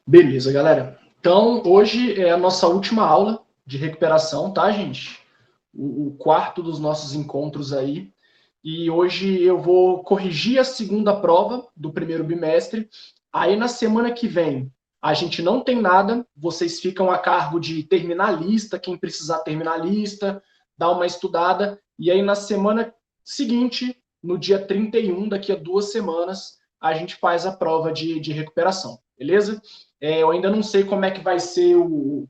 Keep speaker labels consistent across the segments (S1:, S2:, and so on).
S1: Beleza, galera. Então, hoje é a nossa última aula de recuperação, tá, gente? O quarto dos nossos encontros aí. E hoje eu vou corrigir a segunda prova do primeiro bimestre. Aí, na semana que vem, a gente não tem nada. Vocês ficam a cargo de terminar a lista, quem precisar terminar a lista, dar uma estudada. E aí, na semana seguinte, no dia 31, daqui a 2 semanas, a gente faz a prova de recuperação, beleza? Eu ainda não sei como é que vai ser o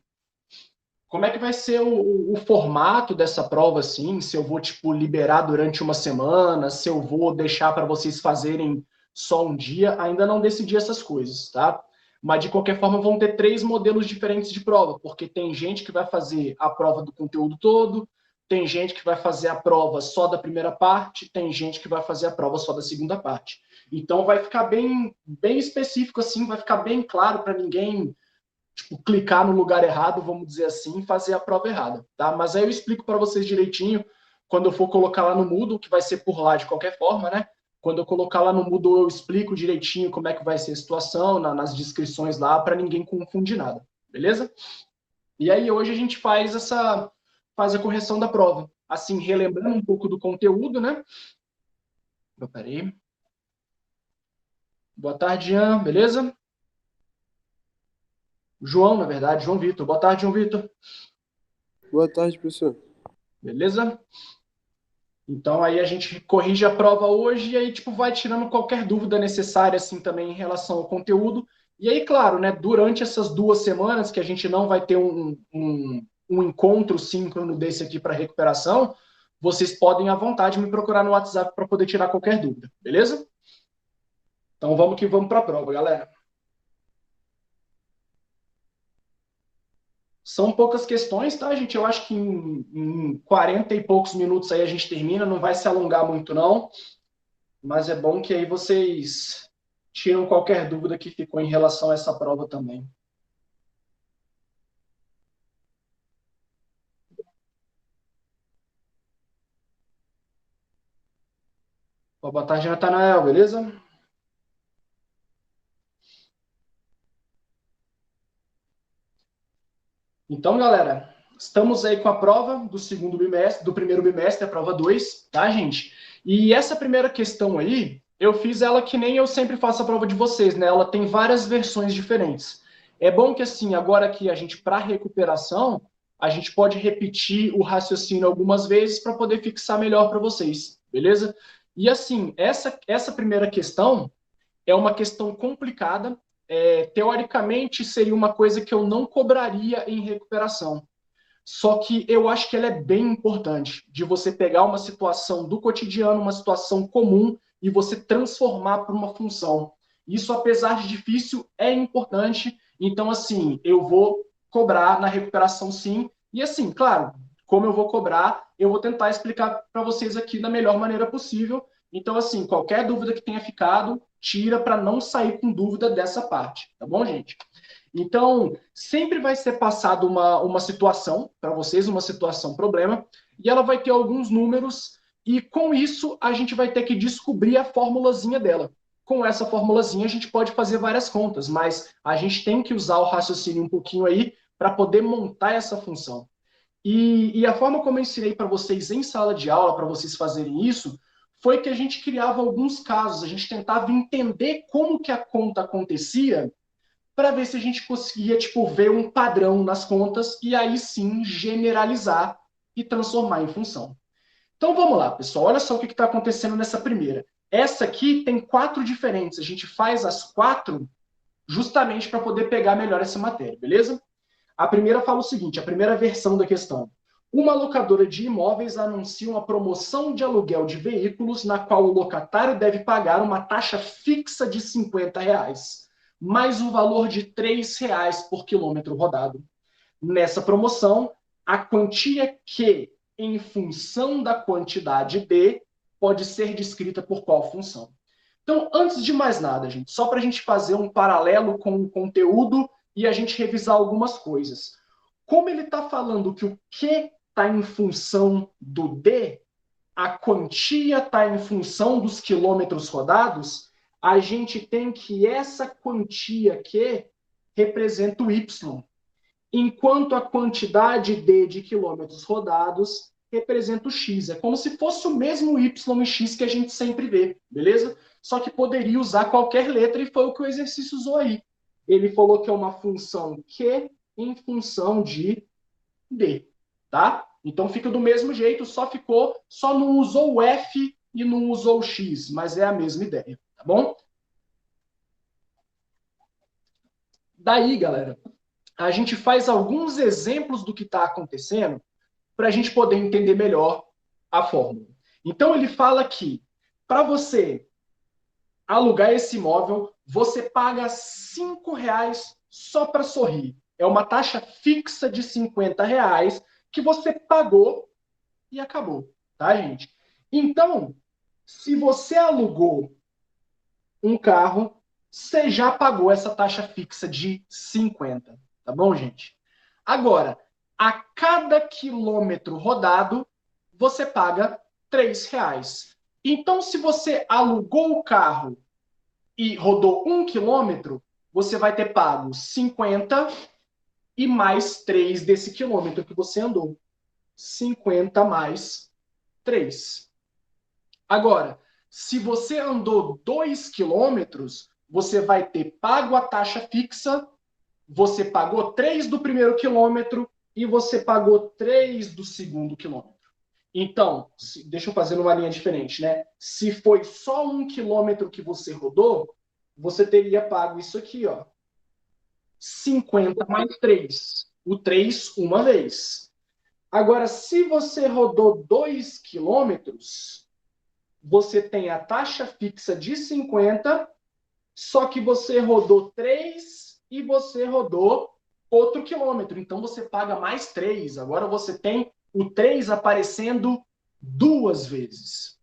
S1: formato dessa prova, assim, se eu vou, tipo, liberar durante uma semana, se eu vou deixar para vocês fazerem só um dia, ainda não decidi essas coisas, tá? Mas, de qualquer forma, vão ter 3 modelos diferentes de prova, porque tem gente que vai fazer a prova do conteúdo todo, tem gente que vai fazer a prova só da primeira parte, tem gente que vai fazer a prova só da segunda parte. Então, vai ficar bem específico, assim, vai ficar bem claro para ninguém tipo, clicar no lugar errado, vamos dizer assim, e fazer a prova errada, tá? Mas aí eu explico para vocês direitinho quando eu for colocar lá no Moodle, que vai ser por lá de qualquer forma, né? Quando eu colocar lá no Moodle, eu explico direitinho como é que vai ser a situação, nas descrições lá, para ninguém confundir nada, beleza? E aí hoje a gente faz a correção da prova, assim, relembrando um pouco do conteúdo, né? Peraí. Boa tarde, Ian, beleza? João, na verdade, João Vitor. Boa tarde, João Vitor.
S2: Boa tarde, professor.
S1: Beleza? Então aí a gente corrige a prova hoje e aí tipo vai tirando qualquer dúvida necessária assim também em relação ao conteúdo. E aí, claro, né, durante essas 2 semanas que a gente não vai ter um encontro síncrono desse aqui para recuperação, vocês podem à vontade me procurar no WhatsApp para poder tirar qualquer dúvida, beleza? Então vamos que vamos para a prova, galera. São poucas questões, tá, gente? Eu acho que em 40 e poucos minutos aí a gente termina, não vai se alongar muito, não. Mas é bom que aí vocês tiram qualquer dúvida que ficou em relação a essa prova também. Boa tarde, Natanael, beleza? Então, galera, estamos aí com a prova do segundo bimestre, do primeiro bimestre, a prova 2, tá, gente? E essa primeira questão aí, eu fiz ela que nem eu sempre faço a prova de vocês, né? Ela tem várias versões diferentes. É bom que, assim, agora que a gente, para recuperação, a gente pode repetir o raciocínio algumas vezes para poder fixar melhor para vocês, beleza? E, assim, essa primeira questão é uma questão complicada. Teoricamente, seria uma coisa que eu não cobraria em recuperação. Só que eu acho que ela é bem importante, de você pegar uma situação do cotidiano, uma situação comum, e você transformar para uma função. Isso, apesar de difícil, é importante. Então, assim, eu vou cobrar na recuperação sim. E, assim, claro, como eu vou cobrar, eu vou tentar explicar para vocês aqui da melhor maneira possível. Então, assim, qualquer dúvida que tenha ficado, tira para não sair com dúvida dessa parte, tá bom, gente? Então, sempre vai ser passado uma situação para vocês, uma situação problema, e ela vai ter alguns números, e com isso a gente vai ter que descobrir a formulazinha dela. Com essa formulazinha a gente pode fazer várias contas, mas a gente tem que usar o raciocínio um pouquinho aí para poder montar essa função. E a forma como eu ensinei para vocês em sala de aula, para vocês fazerem isso, foi que a gente criava alguns casos, a gente tentava entender como que a conta acontecia para ver se a gente conseguia tipo, ver um padrão nas contas e aí sim generalizar e transformar em função. Então vamos lá, pessoal. Olha só o que está acontecendo nessa primeira. Essa aqui tem 4 diferentes. A gente faz as 4 justamente para poder pegar melhor essa matéria, beleza? A primeira fala o seguinte, a primeira versão da questão. Uma locadora de imóveis anuncia uma promoção de aluguel de veículos na qual o locatário deve pagar uma taxa fixa de R$ 50, mais o valor de R$ 3 por quilômetro rodado. Nessa promoção, a quantia Q, em função da quantidade D, pode ser descrita por qual função? Então, antes de mais nada, gente, só para a gente fazer um paralelo com o conteúdo e a gente revisar algumas coisas. Como ele está falando que o Q está em função do D, a quantia está em função dos quilômetros rodados, a gente tem que essa quantia Q representa o Y, enquanto a quantidade D de quilômetros rodados representa o X. É como se fosse o mesmo Y e X que a gente sempre vê, beleza? Só que poderia usar qualquer letra e foi o que o exercício usou aí. Ele falou que é uma função Q em função de D, tá? Então fica do mesmo jeito, só não usou o F e não usou o X, mas é a mesma ideia, tá bom? Daí, galera, a gente faz alguns exemplos do que está acontecendo para a gente poder entender melhor a fórmula. Então ele fala que para você alugar esse imóvel, você paga R$ 5 só para sorrir. É uma taxa fixa de R$ 50 que você pagou e acabou, tá, gente? Então, se você alugou um carro, você já pagou essa taxa fixa de 50, tá bom, gente? Agora, a cada quilômetro rodado, você paga R$ 3. Então, se você alugou o carro e rodou 1 quilômetro, você vai ter pago 50 e mais 3 desse quilômetro que você andou. 50 mais 3. Agora, se você andou 2 quilômetros, você vai ter pago a taxa fixa, você pagou 3 do primeiro quilômetro e você pagou 3 do segundo quilômetro. Então, deixa eu fazer numa linha diferente, né? Se foi só 1 quilômetro que você rodou, você teria pago isso aqui, ó. 50 mais 3. O 3 uma vez. Agora, se você rodou 2 quilômetros, você tem a taxa fixa de 50, só que você rodou 3 e você rodou outro quilômetro. Então você paga mais 3. Agora você tem o 3 aparecendo 2 vezes.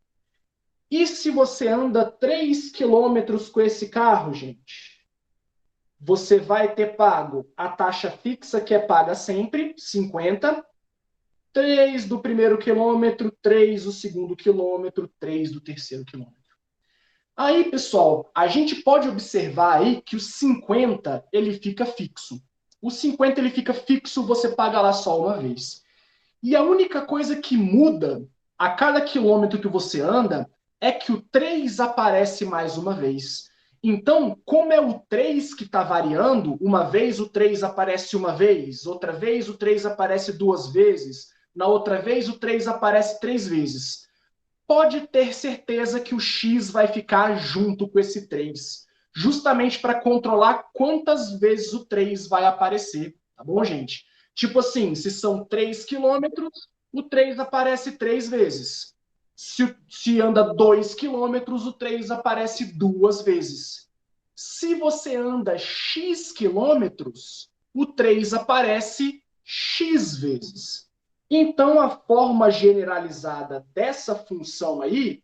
S1: E se você anda 3 quilômetros com esse carro, gente? Você vai ter pago a taxa fixa, que é paga sempre, 50. 3 do primeiro quilômetro, 3 do segundo quilômetro, 3 do terceiro quilômetro. Aí, pessoal, a gente pode observar aí que o 50 ele fica fixo. O 50 ele fica fixo, você paga lá só uma vez. E a única coisa que muda a cada quilômetro que você anda é que o 3 aparece mais uma vez. Então, como é o 3 que está variando, uma vez o 3 aparece uma vez, outra vez o 3 aparece 2 vezes, na outra vez o 3 aparece 3 vezes. Pode ter certeza que o X vai ficar junto com esse 3, justamente para controlar quantas vezes o 3 vai aparecer, tá bom, gente? Tipo assim, se são 3 quilômetros, o 3 aparece 3 vezes. Se anda 2 quilômetros, o 3 aparece 2 vezes. Se você anda X quilômetros, o 3 aparece X vezes. Então, a forma generalizada dessa função aí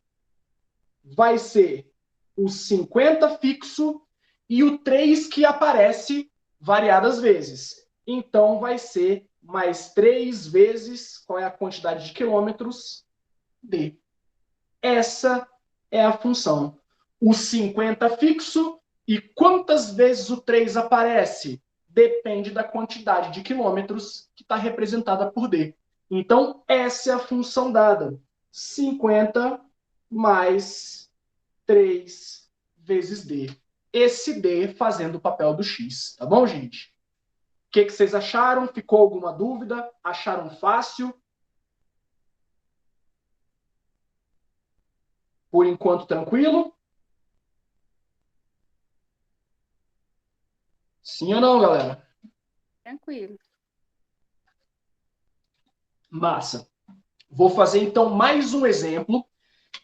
S1: vai ser o 50 fixo e o 3 que aparece variadas vezes. Então, vai ser mais 3 vezes, qual é a quantidade de quilômetros? D. Essa é a função. O 50 fixo e quantas vezes o 3 aparece? Depende da quantidade de quilômetros que está representada por D. Então, essa é a função dada. 50 mais 3 vezes D. Esse D fazendo o papel do X. Tá bom, gente? O que vocês acharam? Ficou alguma dúvida? Acharam fácil? Por enquanto, tranquilo? Sim ou não, galera?
S3: Tranquilo.
S1: Massa. Vou fazer, então, mais um exemplo.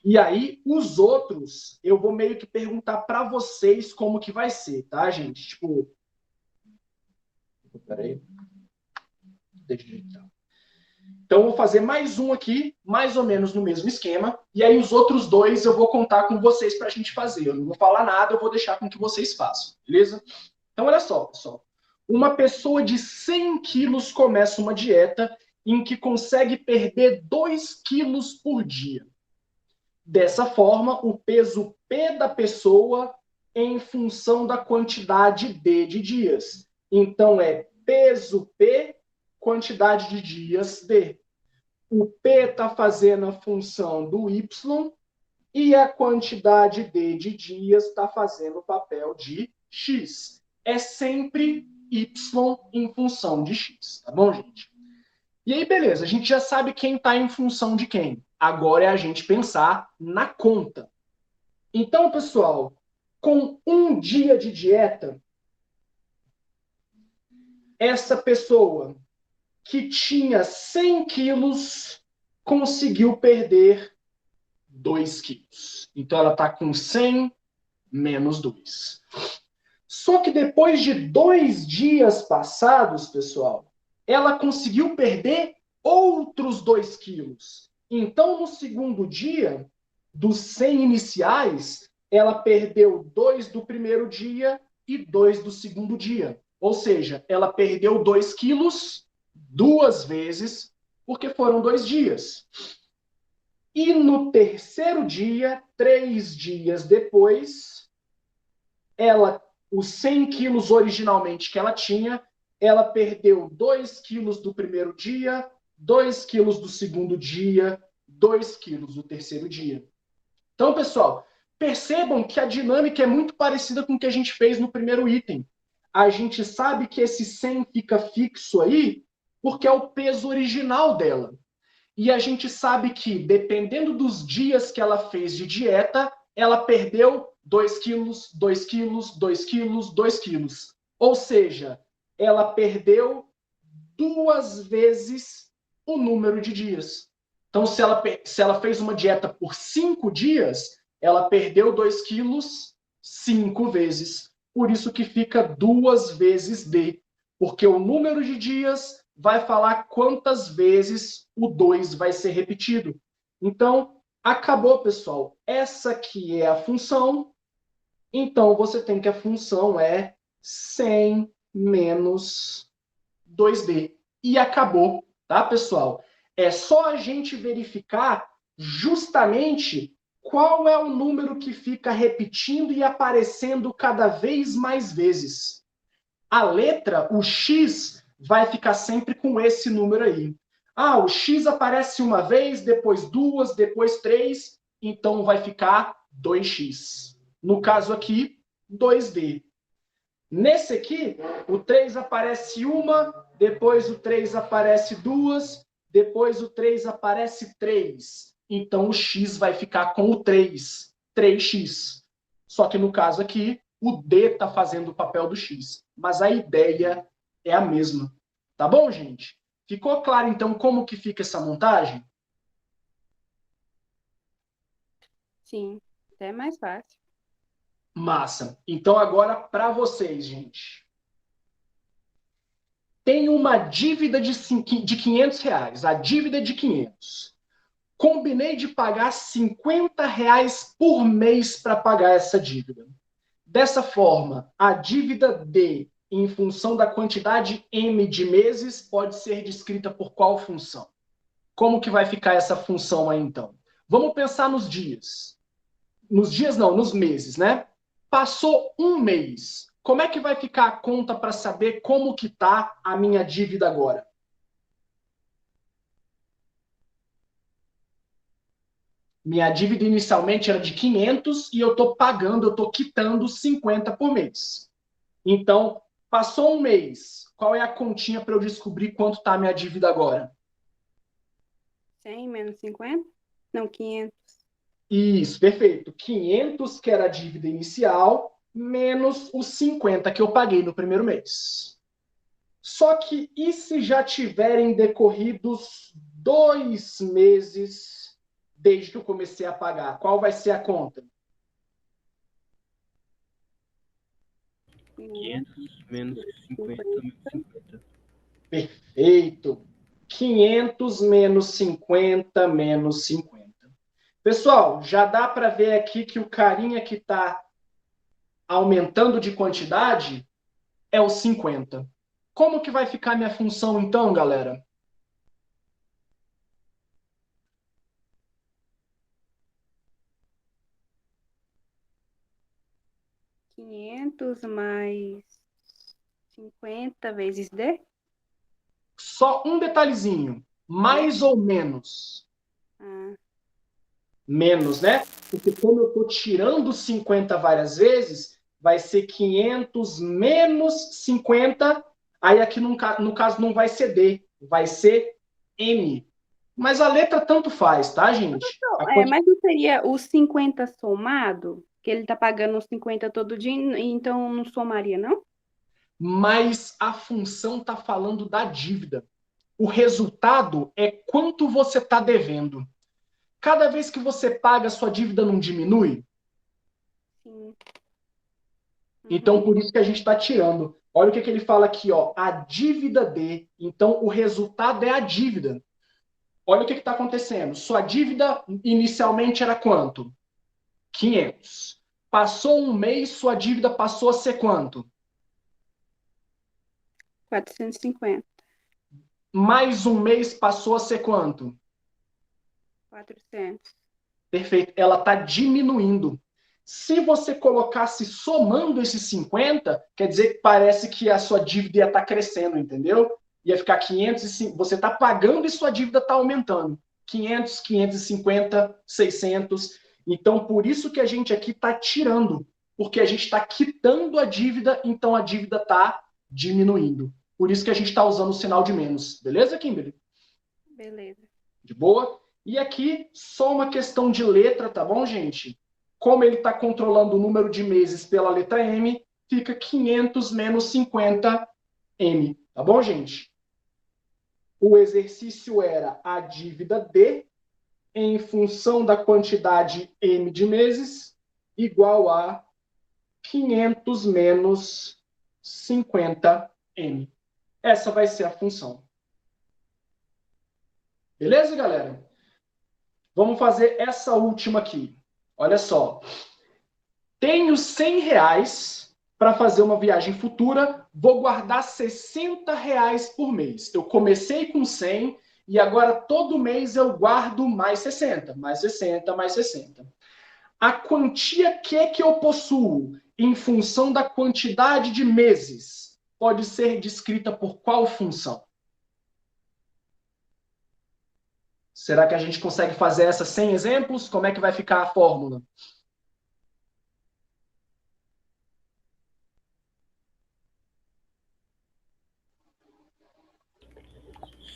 S1: E aí, os outros, eu vou meio que perguntar para vocês como que vai ser, tá, gente? Tipo... Peraí. Deixa eu ajeitar. Então, eu vou fazer mais um aqui, mais ou menos no mesmo esquema. E aí, os outros dois eu vou contar com vocês para a gente fazer. Eu não vou falar nada, eu vou deixar com que vocês façam, beleza? Então, olha só, pessoal. Uma pessoa de 100 quilos começa uma dieta em que consegue perder 2 quilos por dia. Dessa forma, o peso P da pessoa em função da quantidade D de dias Então, é peso P, quantidade de dias D. O P está fazendo a função do Y e a quantidade D de dias está fazendo o papel de X. É sempre Y em função de X, tá bom, gente? E aí, beleza, a gente já sabe quem está em função de quem. Agora é a gente pensar na conta. Então, pessoal, com um dia de dieta, essa pessoa que tinha 100 quilos conseguiu perder 2 quilos. Então, ela está com 100 menos 2. Só que depois de 2 dias passados, pessoal, ela conseguiu perder outros 2 quilos. Então, no segundo dia, dos 100 iniciais, ela perdeu 2 do primeiro dia e 2 do segundo dia. Ou seja, ela perdeu 2 quilos 2 vezes, porque foram 2 dias. E no terceiro dia, 3 dias depois, ela, os 100 quilos originalmente que ela tinha, ela perdeu 2 quilos do primeiro dia, 2 quilos do segundo dia, 2 quilos do terceiro dia. Então, pessoal, percebam que a dinâmica é muito parecida com o que a gente fez no primeiro item. A gente sabe que esse 100 fica fixo aí porque é o peso original dela. E a gente sabe que, dependendo dos dias que ela fez de dieta, ela perdeu 2 quilos, 2 quilos, 2 quilos, 2 quilos. Ou seja, ela perdeu 2 vezes o número de dias. Então, se ela fez uma dieta por 5 dias, ela perdeu 2 quilos 5 vezes. Por isso que fica 2 vezes D. Porque o número de dias vai falar quantas vezes o 2 vai ser repetido. Então, acabou, pessoal. Essa aqui é a função. Então, você tem que a função é 100 menos 2D. E acabou, tá, pessoal? É só a gente verificar justamente qual é o número que fica repetindo e aparecendo cada vez mais vezes. A letra, o X, vai ficar sempre com esse número aí. Ah, o X aparece uma vez, depois duas, depois três, então vai ficar 2x. No caso aqui, 2D. Nesse aqui, o 3 aparece uma, depois o 3 aparece duas, depois o 3 aparece três. Então o x vai ficar com o 3, 3x. Só que no caso aqui, o D está fazendo o papel do x. Mas a ideia é a mesma. Tá bom, gente? Ficou claro, então, como que fica essa montagem?
S3: Sim, até mais fácil.
S1: Massa. Então, agora para vocês, gente. Tem uma dívida de R$ 500, a dívida é de 500. Combinei de pagar R$ 50 por mês para pagar essa dívida. Dessa forma, a dívida D, em função da quantidade M de meses, pode ser descrita por qual função? Como que vai ficar essa função aí, então? Vamos pensar nos dias. Nos dias não, nos meses, né? Passou um mês. Como é que vai ficar a conta para saber como que está a minha dívida agora? Minha dívida inicialmente era de 500 e eu estou pagando, eu estou quitando 50 por mês. Então, passou um mês. Qual é a continha para eu descobrir quanto está a minha dívida agora?
S3: 100 menos 50? Não, 500.
S1: Isso, perfeito. 500, que era a dívida inicial, menos os 50 que eu paguei no primeiro mês. Só que e se já tiverem decorridos 2 meses desde que eu comecei a pagar? Qual vai ser a conta?
S2: 500 menos 50 menos 50.
S1: Perfeito. 500 menos 50 menos 50. Pessoal, já dá para ver aqui que o carinha que está aumentando de quantidade é o 50. Como que vai ficar minha função então, galera?
S3: 500 mais 50 vezes D?
S1: Só um detalhezinho. Mais ou menos.
S3: Ah,
S1: Menos, né? Porque como eu estou tirando 50 várias vezes, vai ser 500 menos 50. Aí aqui no caso não vai ser D, vai ser M. Mas a letra tanto faz, tá, gente?
S3: mas não seria os 50 somado? Que ele tá pagando os 50 todo dia, então não somaria, não?
S1: Mas a função está falando da dívida. O resultado é quanto você está devendo. Cada vez que você paga, sua dívida não diminui?
S3: Sim.
S1: Então, por isso que a gente está tirando. Olha o que ele fala aqui, ó. A dívida de. Então, o resultado é a dívida. Olha o que está acontecendo. Sua dívida inicialmente era quanto? 500. Passou um mês, sua dívida passou a ser quanto?
S3: 450.
S1: Mais um mês passou a ser quanto?
S3: 400.
S1: Perfeito. Ela está diminuindo. Se você colocasse somando esses 50, quer dizer que parece que a sua dívida ia estar crescendo, entendeu? Ia ficar 500, você está pagando e sua dívida está aumentando. 500, 550, 600. Então, por isso que a gente aqui está tirando, porque a gente está quitando a dívida, então a dívida está diminuindo. Por isso que a gente está usando o sinal de menos. Beleza, Kimberly?
S3: Beleza.
S1: De boa? E aqui, só uma questão de letra, tá bom, gente? Como ele está controlando o número de meses pela letra M, fica 500 menos 50M. Tá bom, gente? O exercício era a dívida D em função da quantidade M de meses igual a 500 menos 50M. Essa vai ser a função. Beleza, galera? Vamos fazer essa última aqui. Olha só. Tenho R$ 100 para fazer uma viagem futura, vou guardar R$ 60 por mês. Eu comecei com 100 e agora todo mês eu guardo mais 60, mais 60, mais 60. A quantia que eu possuo em função da quantidade de meses pode ser descrita por qual função? Será que a gente consegue fazer essa sem exemplos? Como é que vai ficar a fórmula?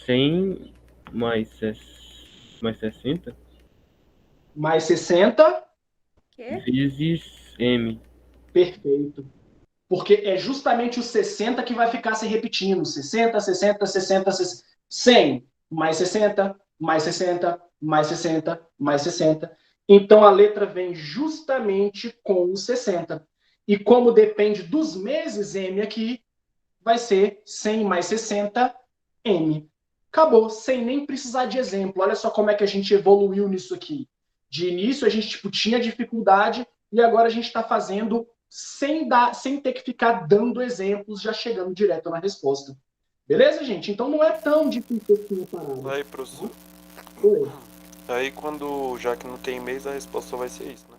S2: 100 mais 60
S1: Mais 60,
S3: Quê?
S2: vezes M.
S1: perfeito. Porque é justamente o 60 que vai ficar se repetindo. 60, 60, 60, 60, 100, mais 60, mais 60, mais 60, mais 60. Então a letra vem justamente com o 60. E como depende dos meses M aqui, vai ser 100 mais 60, M. Acabou, sem nem precisar de exemplo. Olha só como é que a gente evoluiu nisso aqui. De início a gente tinha dificuldade e agora a gente está fazendo sem ter que ficar dando exemplos, já chegando direto na resposta. Beleza, gente? Então não é tão difícil assim a parada.
S4: Aí, professor.
S1: Oi.
S4: Aí já que não tem mês, a resposta vai ser isso, né?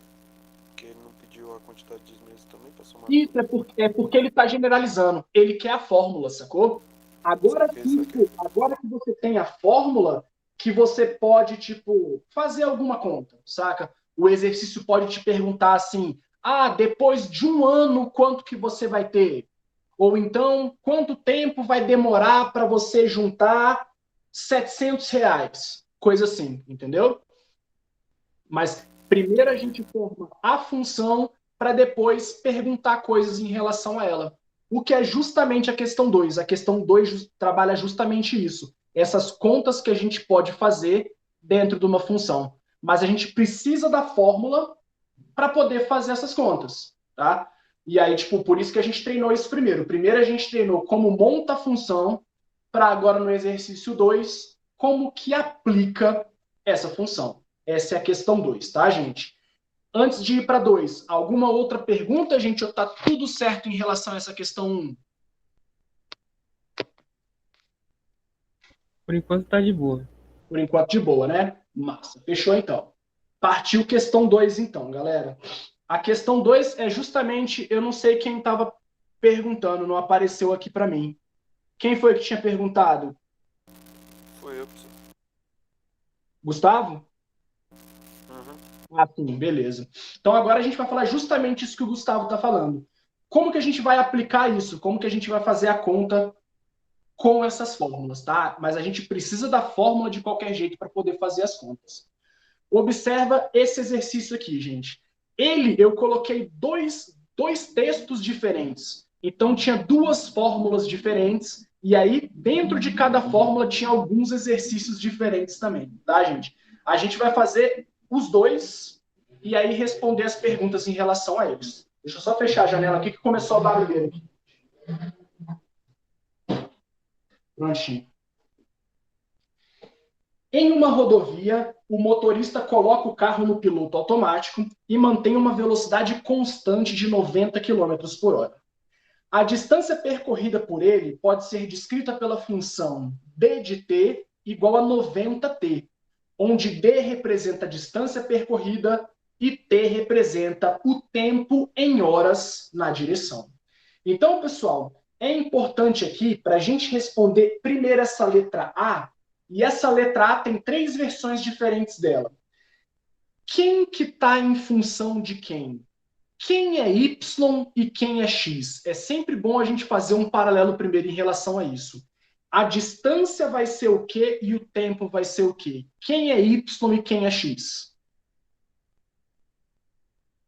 S4: Porque ele não pediu a quantidade de meses também para somar.
S1: Isso é porque ele está generalizando. Ele quer a fórmula, sacou? Agora que você tem a fórmula, que você pode, fazer alguma conta, saca? O exercício pode te perguntar assim, depois de um ano, quanto que você vai ter? Ou então, quanto tempo vai demorar para você juntar R$ 700? Coisa assim, entendeu? Mas primeiro a gente forma a função para depois perguntar coisas em relação a ela. O que é justamente a questão 2. A questão 2 trabalha justamente isso. Essas contas que a gente pode fazer dentro de uma função. Mas a gente precisa da fórmula para poder fazer essas contas, tá? E aí, por isso que a gente treinou isso primeiro. Primeiro a gente treinou como monta a função, para agora no exercício 2, como que aplica essa função. Essa é a questão 2, tá, gente? Antes de ir para 2, alguma outra pergunta, gente? Ou está tudo certo em relação a essa questão 1?
S2: Por enquanto tá de boa.
S1: Por enquanto, de boa, né? Massa. Fechou, então. Partiu questão 2, então, galera. A questão 2 é justamente, eu não sei quem estava perguntando, não apareceu aqui para mim. Quem foi que tinha perguntado?
S4: Foi eu, professor.
S1: Gustavo?
S4: Uhum.
S1: Ah, sim, beleza. Então agora a gente vai falar justamente isso que o Gustavo está falando. Como que a gente vai aplicar isso? Como que a gente vai fazer a conta com essas fórmulas, tá? Mas a gente precisa da fórmula de qualquer jeito para poder fazer as contas. Observa esse exercício aqui, gente. Eu coloquei dois textos diferentes. Então, tinha duas fórmulas diferentes. E aí, dentro de cada fórmula, tinha alguns exercícios diferentes também, tá, gente? A gente vai fazer os dois e aí responder as perguntas em relação a eles. Deixa eu só fechar a janela aqui que começou a barulheira aqui. Prontinho. Em uma rodovia, o motorista coloca o carro no piloto automático e mantém uma velocidade constante de 90 km por hora. A distância percorrida por ele pode ser descrita pela função d de t igual a 90t, onde d representa a distância percorrida e t representa o tempo em horas na direção. Então, pessoal, é importante aqui, para a gente responder primeiro essa letra A, e essa letra A tem 3 versões diferentes dela. Quem que está em função de quem? Quem é Y e quem é X? É sempre bom a gente fazer um paralelo primeiro em relação a isso. A distância vai ser o quê e o tempo vai ser o quê? Quem é Y e quem é X?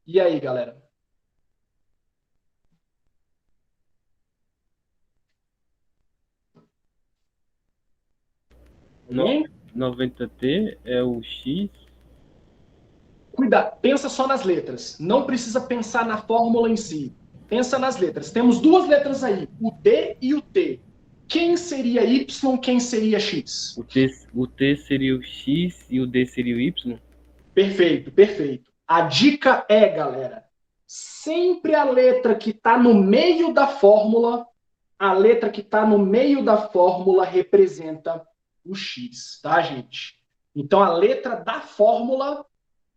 S1: E aí, galera? Alguém?
S2: 90t é o X.
S1: Cuidado, pensa só nas letras. Não precisa pensar na fórmula em si. Pensa nas letras. Temos duas letras aí, o D e o T. Quem seria Y, quem seria X?
S2: O T seria o X e o D seria o Y?
S1: Perfeito, perfeito. A dica é, galera, sempre a letra que está no meio da fórmula, a letra que está no meio da fórmula representa o X, tá, gente? Então, a letra da fórmula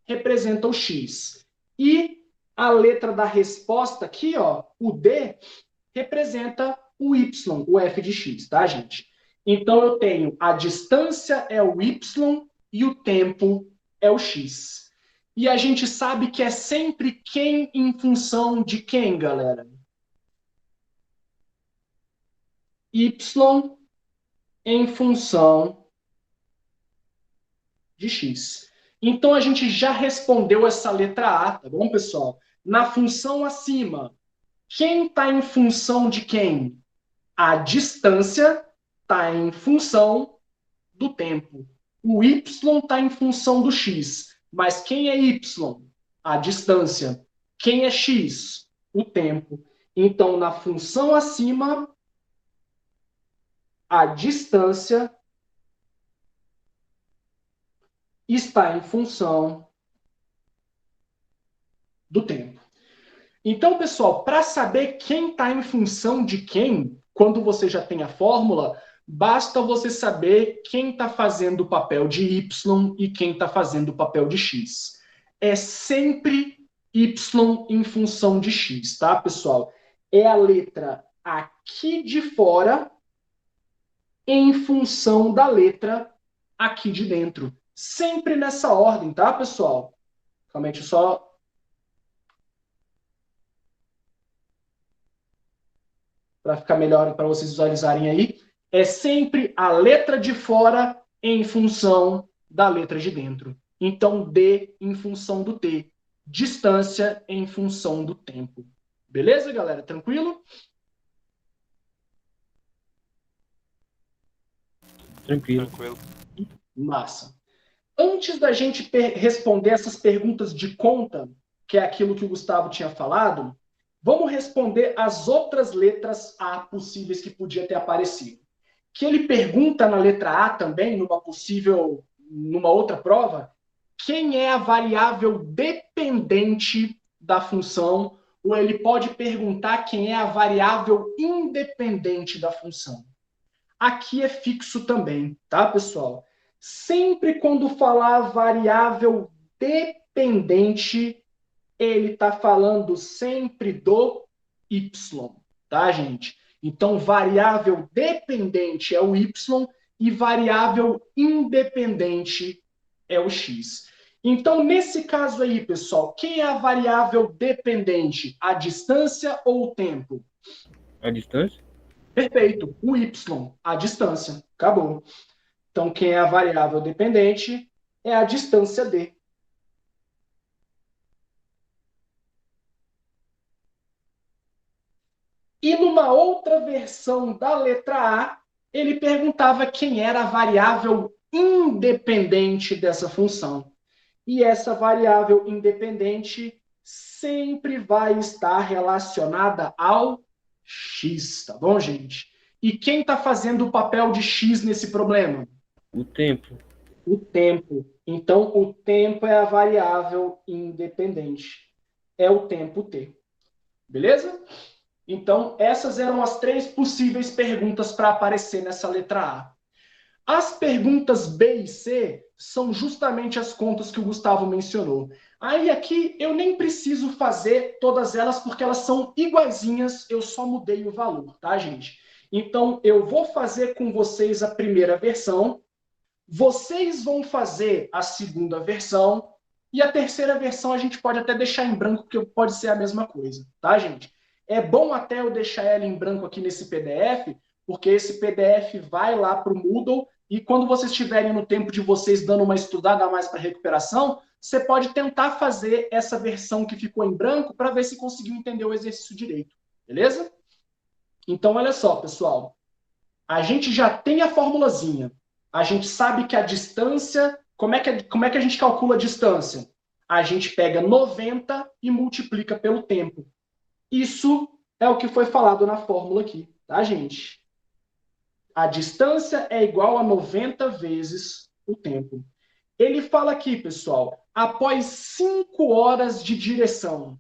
S1: representa o X. E a letra da resposta aqui, ó, o D, representa o Y, o f de x, tá, gente? Então, eu tenho a distância é o Y e o tempo é o X. E a gente sabe que é sempre quem em função de quem, galera? Y em função de x. Então, a gente já respondeu essa letra A, tá bom, pessoal? Na função acima, quem está em função de quem? A distância está em função do tempo. O y está em função do x. Mas quem é y? A distância. Quem é x? O tempo. Então, na função acima, a distância está em função do tempo. Então, pessoal, para saber quem está em função de quem, quando você já tem a fórmula, basta você saber quem está fazendo o papel de Y e quem está fazendo o papel de X. É sempre Y em função de X, tá, pessoal? É a letra aqui de fora em função da letra aqui de dentro. Sempre nessa ordem, tá, pessoal? Realmente só para ficar melhor para vocês visualizarem aí, é sempre a letra de fora em função da letra de dentro. Então, D em função do T. Distância em função do tempo. Beleza, galera? Tranquilo?
S2: Tranquilo.
S1: Massa. Antes da gente responder essas perguntas de conta, que é aquilo que o Gustavo tinha falado, vamos responder as outras letras A possíveis que podia ter aparecido. Que ele pergunta na letra A também, numa outra prova, quem é a variável dependente da função, ou ele pode perguntar quem é a variável independente da função. Aqui é fixo também, tá, pessoal? Sempre quando falar variável dependente, ele está falando sempre do y. tá, gente? Então, variável dependente é o y e variável independente é o x. Então, nesse caso aí, pessoal, quem é a variável dependente? A distância ou o tempo?
S2: A distância?
S1: Perfeito. O y, a distância. Acabou. Então, quem é a variável dependente é a distância d. E numa outra versão da letra A, ele perguntava quem era a variável independente dessa função. E essa variável independente sempre vai estar relacionada ao x, tá bom, gente? E quem está fazendo o papel de x nesse problema?
S2: O tempo.
S1: O tempo. Então, o tempo é a variável independente. É o tempo t. Beleza? Então, essas eram as 3 possíveis perguntas para aparecer nessa letra A. As perguntas B e C são justamente as contas que o Gustavo mencionou. Aí aqui eu nem preciso fazer todas elas porque elas são iguaizinhas, eu só mudei o valor, tá, gente? Então, eu vou fazer com vocês a primeira versão, vocês vão fazer a segunda versão, e a terceira versão a gente pode até deixar em branco, porque pode ser a mesma coisa, tá, gente? É bom até eu deixar ela em branco aqui nesse PDF, porque esse PDF vai lá para o Moodle, e quando vocês estiverem no tempo de vocês dando uma estudada a mais para recuperação, você pode tentar fazer essa versão que ficou em branco para ver se conseguiu entender o exercício direito, beleza? Então, olha só, pessoal. A gente já tem a formulazinha. A gente sabe que a distância... Como é que a gente calcula a distância? A gente pega 90 e multiplica pelo tempo. Isso é o que foi falado na fórmula aqui, tá, gente? A distância é igual a 90 vezes o tempo. Ele fala aqui, pessoal, após 5 horas de direção,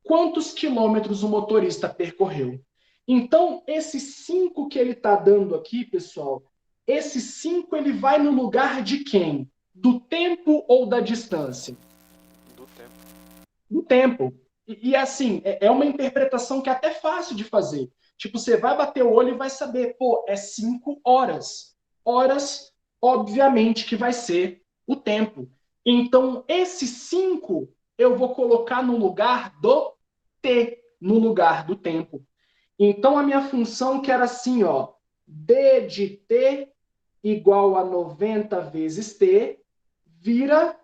S1: quantos quilômetros o motorista percorreu? Então, esse 5 que ele está dando aqui, pessoal, esse 5 ele vai no lugar de quem? Do tempo ou da distância?
S4: Do tempo.
S1: Do tempo. E assim, é uma interpretação que é até fácil de fazer. Tipo, você vai bater o olho e vai saber, pô, é 5 horas. Horas, obviamente, que vai ser o tempo. Então, esse 5 eu vou colocar no lugar do t, no lugar do tempo. Então, a minha função que era assim, ó, d de t igual a 90 vezes t, vira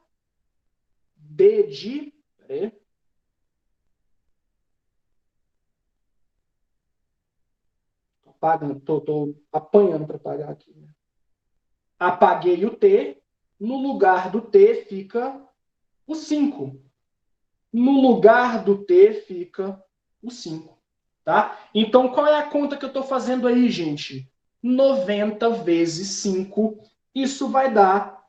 S1: d de... Peraí. Tô apanhando para pagar aqui. Né? Apaguei o t, no lugar do t fica o 5. No lugar do t fica o 5. Tá? Então, qual é a conta que eu estou fazendo aí, gente? 90 vezes 5, isso vai dar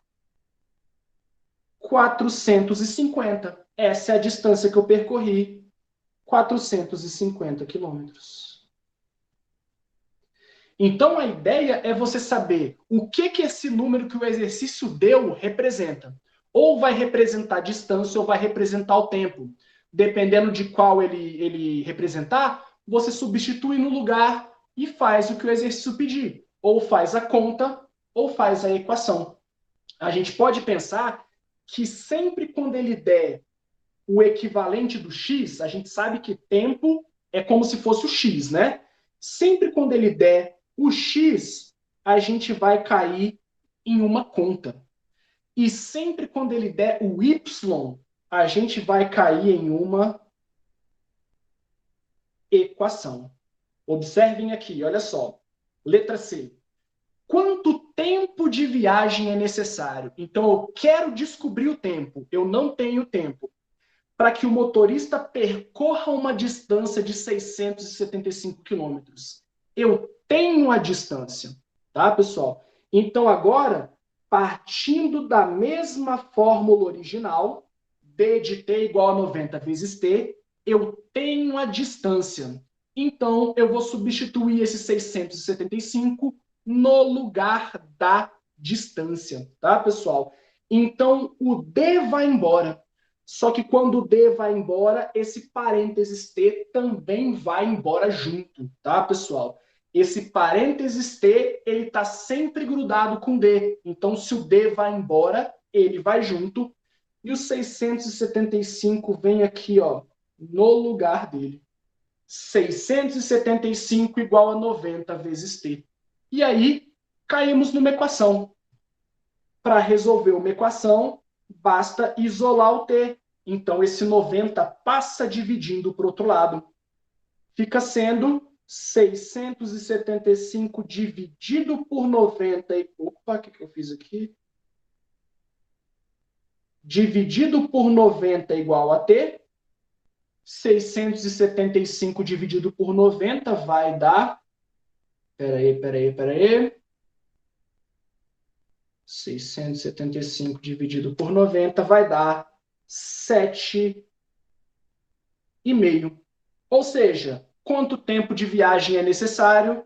S1: 450. Essa é a distância que eu percorri, 450 quilômetros. Então, a ideia é você saber o que esse número que o exercício deu representa. Ou vai representar a distância ou vai representar o tempo. Dependendo de qual ele representar, você substitui no lugar e faz o que o exercício pedir. Ou faz a conta, ou faz a equação. A gente pode pensar que sempre quando ele der o equivalente do x, a gente sabe que tempo é como se fosse o x, né? Sempre quando ele der o x, a gente vai cair em uma conta. E sempre quando ele der o y, a gente vai cair em uma equação. Observem aqui, olha só. Letra C. Quanto tempo de viagem é necessário? Então, eu quero descobrir o tempo. Eu não tenho tempo. Para que o motorista percorra uma distância de 675 quilômetros. Eu tenho a distância, tá, pessoal? Então, agora, partindo da mesma fórmula original, d de t igual a 90 vezes t, eu tenho a distância. Então, eu vou substituir esse 675 no lugar da distância, tá, pessoal? Então, o d vai embora. Só que quando o D vai embora, esse parênteses T também vai embora junto, tá, pessoal? Esse parênteses T, ele está sempre grudado com D. Então, se o D vai embora, ele vai junto. E o 675 vem aqui, ó, no lugar dele. 675 igual a 90 vezes T. E aí, caímos numa equação. Para resolver uma equação, basta isolar o T. Então, esse 90 passa dividindo para o outro lado. Fica sendo 675 dividido por 90. Opa, o que eu fiz aqui? Dividido por 90 igual a T. 675 dividido por 90 vai dar... Peraí. 675 dividido por 90 vai dar 7,5. Ou seja, quanto tempo de viagem é necessário?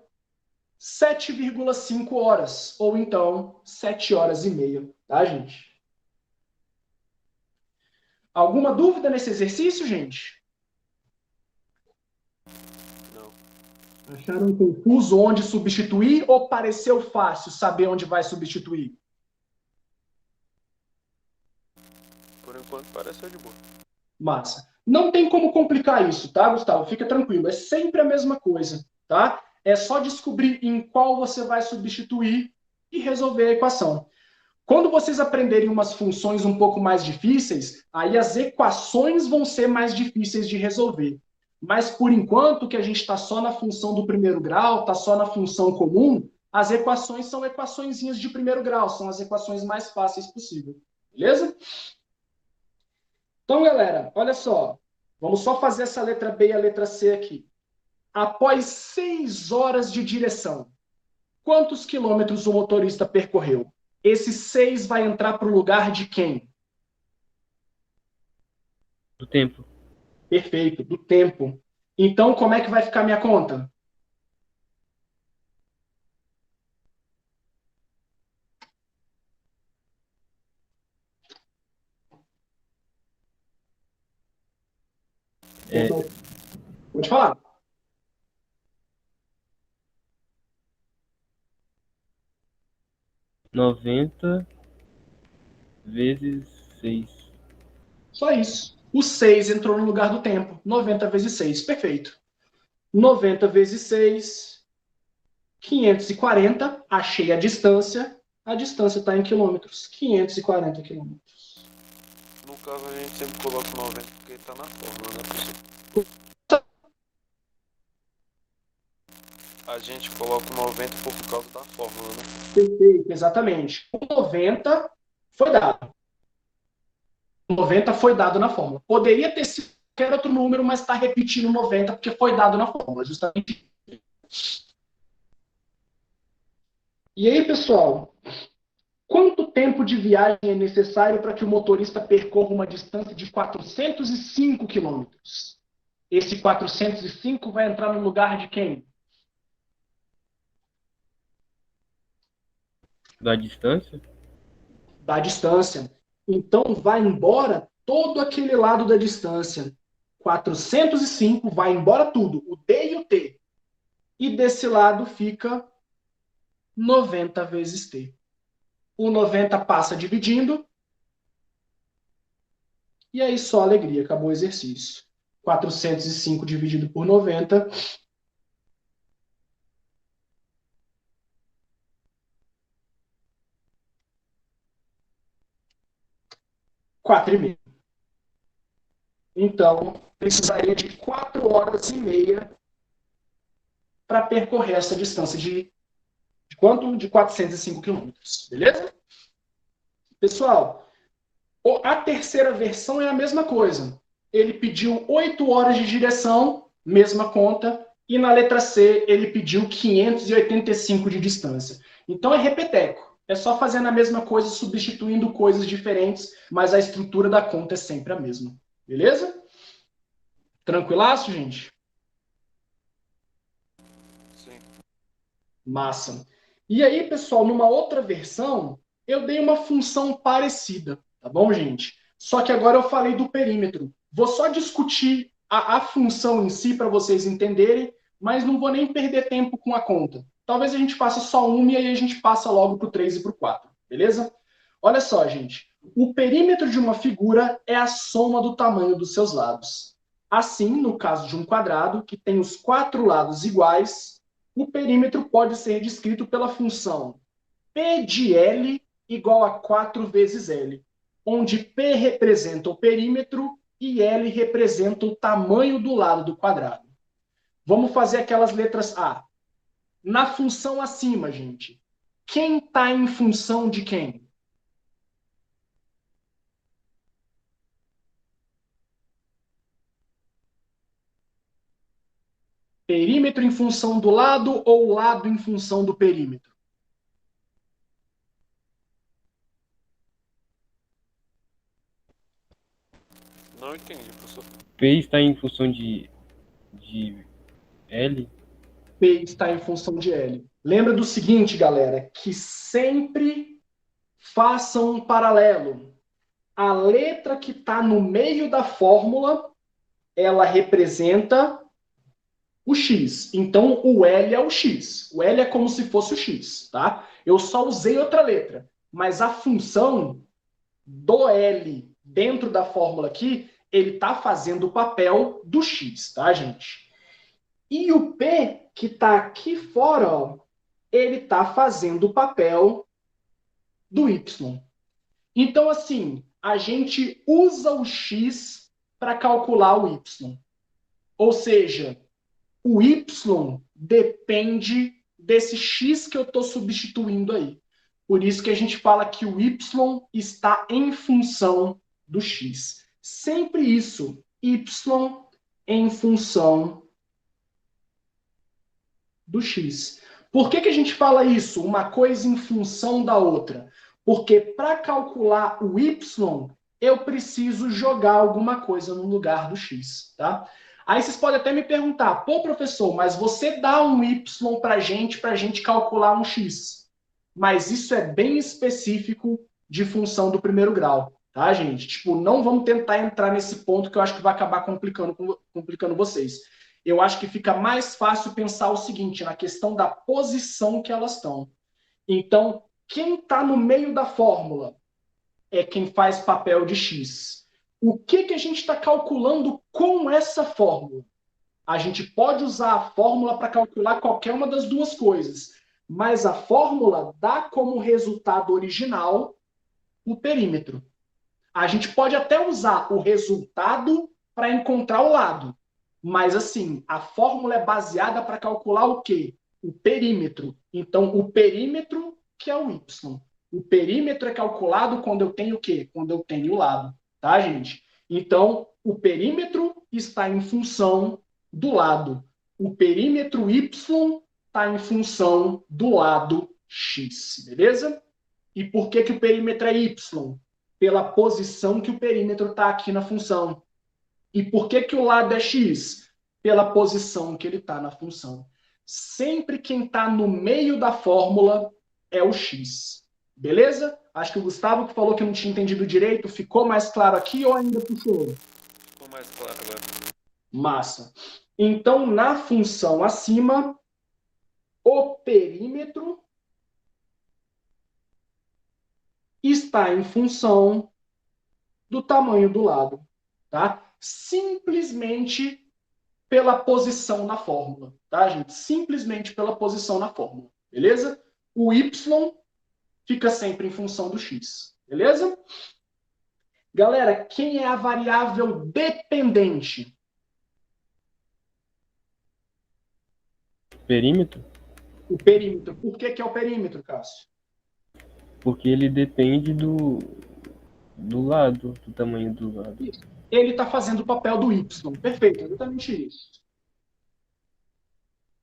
S1: 7,5 horas, ou então 7 horas e meia, tá, gente? Alguma dúvida nesse exercício, gente?
S4: Não.
S1: Acharam confuso onde substituir ou pareceu fácil saber onde vai substituir?
S4: Por enquanto pareceu de boa.
S1: Massa. Não tem como complicar isso, tá, Gustavo? Fica tranquilo. É sempre a mesma coisa, tá? É só descobrir em qual você vai substituir e resolver a equação. Quando vocês aprenderem umas funções um pouco mais difíceis, aí as equações vão ser mais difíceis de resolver. Mas, por enquanto, que a gente está só na função do primeiro grau, está só na função comum, as equações são equaçõezinhas de primeiro grau, são as equações mais fáceis possível. Beleza? Então, galera, olha só. Vamos só fazer essa letra B e a letra C aqui. Após 6 horas de direção, quantos quilômetros o motorista percorreu? Esse 6 vai entrar para o lugar de quem?
S2: Do tempo.
S1: Perfeito, do tempo. Então, como é que vai ficar minha conta?
S2: É,
S1: Vou te falar.
S2: noventa vezes 6.
S1: Só isso. O 6 entrou no lugar do tempo. 90 vezes 6. Perfeito. 90 vezes 6, 540. Achei a distância. A distância está em quilômetros. 540 quilômetros.
S4: No caso, a gente sempre coloca 90 porque tá na fórmula, né, professor? A gente coloca 90 por causa da fórmula, né?
S1: Perfeito, exatamente. O 90 foi dado. 90 foi dado na fórmula. Poderia ter sido qualquer outro número, mas está repetindo 90 porque foi dado na fórmula, justamente. E aí, pessoal, quanto tempo de viagem é necessário para que o motorista percorra uma distância de 405 quilômetros? Esse 405 vai entrar no lugar de quem?
S2: Da distância?
S1: Da distância. Então, vai embora todo aquele lado da distância. 405 vai embora tudo, o D e o T. E desse lado fica 90 vezes T. O 90 passa dividindo. E aí só alegria, acabou o exercício. 405 dividido por 90. 4,5. Então, precisaria de 4 horas e meia para percorrer essa distância de quanto? De 405 quilômetros. Beleza? Pessoal, a terceira versão é a mesma coisa. Ele pediu 8 horas de direção, mesma conta, e na letra C ele pediu 585 de distância. Então é repeteco. É só fazendo a mesma coisa, substituindo coisas diferentes, mas a estrutura da conta é sempre a mesma. Beleza? Tranquilaço, gente?
S4: Sim.
S1: Massa. E aí, pessoal, numa outra versão, eu dei uma função parecida, tá bom, gente? Só que agora eu falei do perímetro. Vou só discutir a função em si para vocês entenderem, mas não vou nem perder tempo com a conta. Talvez a gente faça só uma e aí a gente passa logo para o 3 e para o 4, beleza? Olha só, gente. O perímetro de uma figura é a soma do tamanho dos seus lados. Assim, no caso de um quadrado, que tem os 4 lados iguais, o perímetro pode ser descrito pela função P de L igual a 4 vezes L, onde P representa o perímetro e L representa o tamanho do lado do quadrado. Vamos fazer aquelas letras A. Na função acima, gente, quem está em função de quem? Perímetro em função do lado ou lado em função do perímetro?
S4: Não entendi, professor.
S2: P está em função de L.
S1: P está em função de L. Lembra do seguinte, galera, que sempre façam um paralelo. A letra que está no meio da fórmula, ela representa o X. Então, o L é o X. O L é como se fosse o X, tá? Eu só usei outra letra, mas a função do L dentro da fórmula aqui, ele está fazendo o papel do X, tá, gente? E o P, que está aqui fora, ó, ele está fazendo o papel do Y. Então, assim, a gente usa o X para calcular o Y. Ou seja, o Y depende desse X que eu estou substituindo aí. Por isso que a gente fala que o Y está em função do X. Sempre isso, Y em função do X. Por que a gente fala isso? Uma coisa em função da outra. Porque para calcular o Y, eu preciso jogar alguma coisa no lugar do X, tá? Aí vocês podem até me perguntar, pô, professor, mas você dá um Y para a gente calcular um X. Mas isso é bem específico de função do primeiro grau, tá, gente? Tipo, não vamos tentar entrar nesse ponto que eu acho que vai acabar complicando vocês. Eu acho que fica mais fácil pensar o seguinte, na questão da posição que elas estão. Então, quem está no meio da fórmula é quem faz papel de X. O que a gente está calculando com essa fórmula? A gente pode usar a fórmula para calcular qualquer uma das duas coisas, mas a fórmula dá como resultado original o perímetro. A gente pode até usar o resultado para encontrar o lado, mas assim, a fórmula é baseada para calcular o quê? O perímetro. Então, o perímetro que é o Y. O perímetro é calculado quando eu tenho o quê? Quando eu tenho o lado, tá, gente? Então, o perímetro está em função do lado. O perímetro Y está em função do lado X, beleza? E por que o perímetro é Y? Pela posição que o perímetro está aqui na função. E por que o lado é X? Pela posição que ele está na função. Sempre quem está no meio da fórmula é o X. Beleza? Acho que o Gustavo que falou que não tinha entendido direito, ficou mais claro aqui ou ainda puxou?
S4: Ficou mais claro agora.
S1: Massa. Então, na função acima, o perímetro está em função do tamanho do lado, tá? Simplesmente pela posição na fórmula, tá, gente? Simplesmente pela posição na fórmula, beleza? O Y fica sempre em função do X, beleza? Galera, quem é a variável dependente?
S2: Perímetro?
S1: O perímetro. Por que é o perímetro, Cássio?
S2: Porque ele depende do lado, do tamanho do lado.
S1: Ele está fazendo o papel do Y. Perfeito, exatamente isso.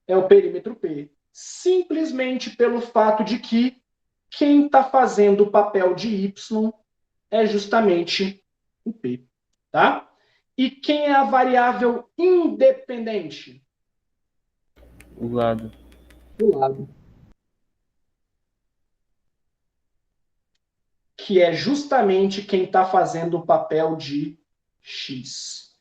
S1: É o perímetro P. Simplesmente pelo fato de que quem está fazendo o papel de Y é justamente o P. Tá? E quem é a variável independente?
S2: O lado.
S1: O lado. que é justamente quem está fazendo o papel de x.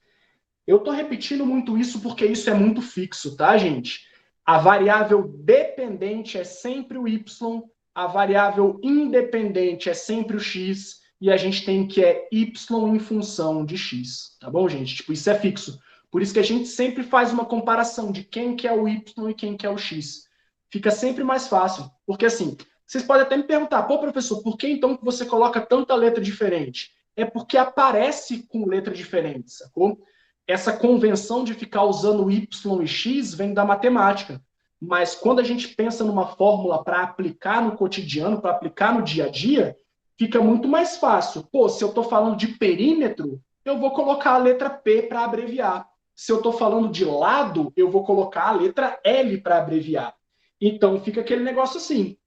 S1: Eu estou repetindo muito isso porque isso é muito fixo, tá, gente? A variável dependente é sempre o y, a variável independente é sempre o x, e a gente tem que é y em função de x, tá bom, gente? Tipo, isso é fixo. Por isso que a gente sempre faz uma comparação de quem que é o y e quem que é o x. Fica sempre mais fácil, porque assim, vocês podem até me perguntar, pô, professor, por que então que você coloca tanta letra diferente? É porque aparece com letra diferente, sacou? Essa convenção de ficar usando y e x vem da matemática. Mas quando a gente pensa numa fórmula para aplicar no cotidiano, para aplicar no dia a dia, fica muito mais fácil. Pô, se eu estou falando de perímetro, eu vou colocar a letra P para abreviar. Se eu estou falando de lado, eu vou colocar a letra L para abreviar. Então fica aquele negócio assim,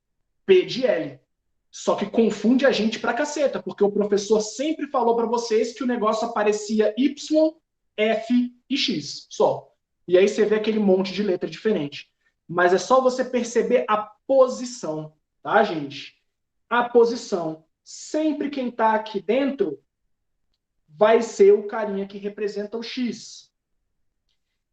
S1: P de L. Só que confunde a gente pra caceta, porque o professor sempre falou para vocês que o negócio aparecia Y, F e X, só. E aí você vê aquele monte de letra diferente. Mas é só você perceber a posição, tá, gente? A posição. Sempre quem está aqui dentro vai ser o carinha que representa o X.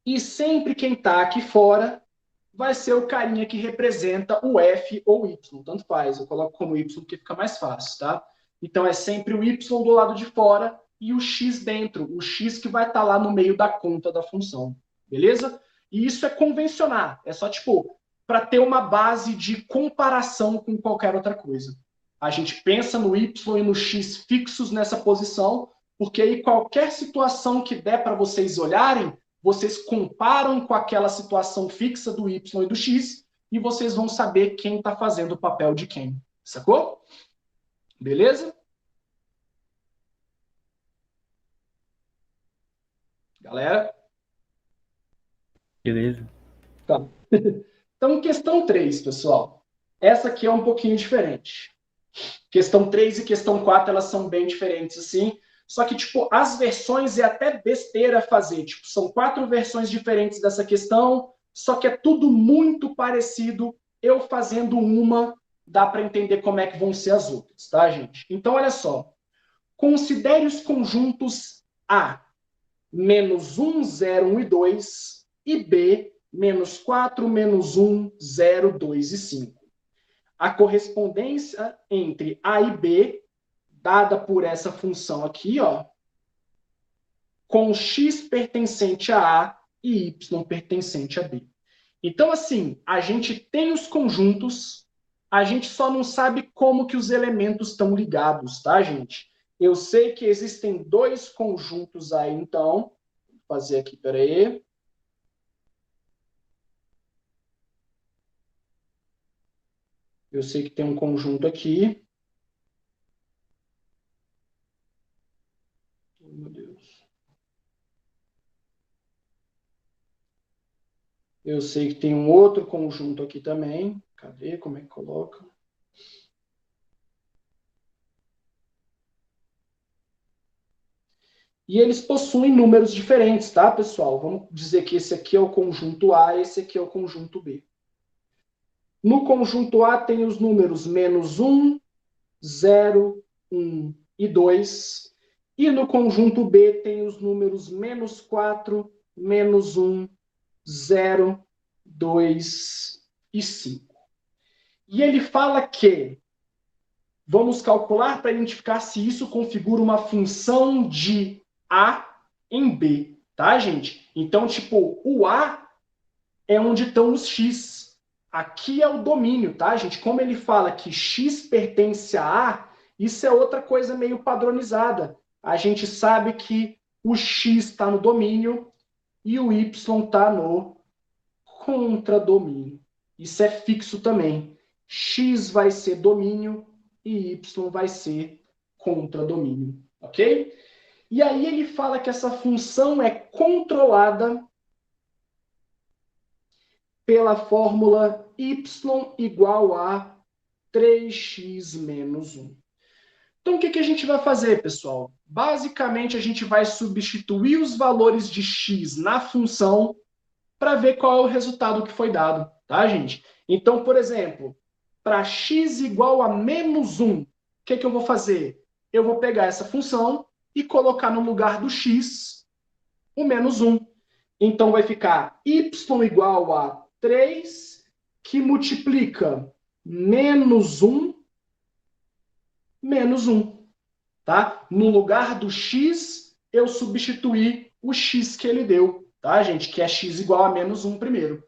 S1: E sempre quem está aqui fora vai ser o carinha que representa o F ou Y, tanto faz. Eu coloco como Y porque fica mais fácil, tá? Então é sempre o Y do lado de fora e o X dentro, o X que vai estar lá no meio da conta da função, beleza? E isso é convencionar, é só tipo, para ter uma base de comparação com qualquer outra coisa. A gente pensa no Y e no X fixos nessa posição, porque aí qualquer situação que der para vocês olharem, vocês comparam com aquela situação fixa do Y e do X e vocês vão saber quem está fazendo o papel de quem. Sacou? Beleza? Galera?
S2: Beleza.
S1: Tá. Então, questão 3, pessoal. Essa aqui é um pouquinho diferente. Questão 3 e questão 4, elas são bem diferentes, assim. Só que, tipo, as versões é até besteira fazer. Tipo, são 4 versões diferentes dessa questão, só que é tudo muito parecido. Eu fazendo uma, dá para entender como é que vão ser as outras, tá, gente? Então, olha só. Considere os conjuntos A, menos 1, 0, 1 e 2, e B, menos 4, menos 1, 0, 2 e 5. A correspondência entre A e B, dada por essa função aqui, ó, com x pertencente a A e y pertencente a B. Então, assim, a gente tem os conjuntos, a gente só não sabe como que os elementos estão ligados, tá, gente? Eu sei que existem 2 conjuntos aí, então, vou fazer aqui, peraí. Eu sei que tem um conjunto aqui. Oh, meu Deus. Eu sei que tem um outro conjunto aqui também. Cadê? Como é que coloca? E eles possuem números diferentes, tá, pessoal? Vamos dizer que esse aqui é o conjunto A, esse aqui é o conjunto B. No conjunto A tem os números menos 1, 0, 1 e 2. E no conjunto B tem os números menos 4, menos 1, 0, 2 e 5. E ele fala que vamos calcular para identificar se isso configura uma função de A em B, tá, gente? Então, tipo, o A é onde estão os X. Aqui é o domínio, tá, gente? Como ele fala que X pertence a A, isso é outra coisa meio padronizada. A gente sabe que o X está no domínio e o Y está no contradomínio. Isso é fixo também. X vai ser domínio e Y vai ser contradomínio, ok? E aí ele fala que essa função é controlada pela fórmula y igual a 3x menos 1. Então, o que a gente vai fazer, pessoal? Basicamente, a gente vai substituir os valores de x na função para ver qual é o resultado que foi dado, tá, gente? Então, por exemplo, para x igual a menos 1, o que eu vou fazer? Eu vou pegar essa função e colocar no lugar do x o menos 1. Então, vai ficar y igual a 3, que multiplica menos 1, menos 1. Tá? No lugar do x, eu substituí o x que ele deu, tá, gente? Que é x igual a menos 1 primeiro.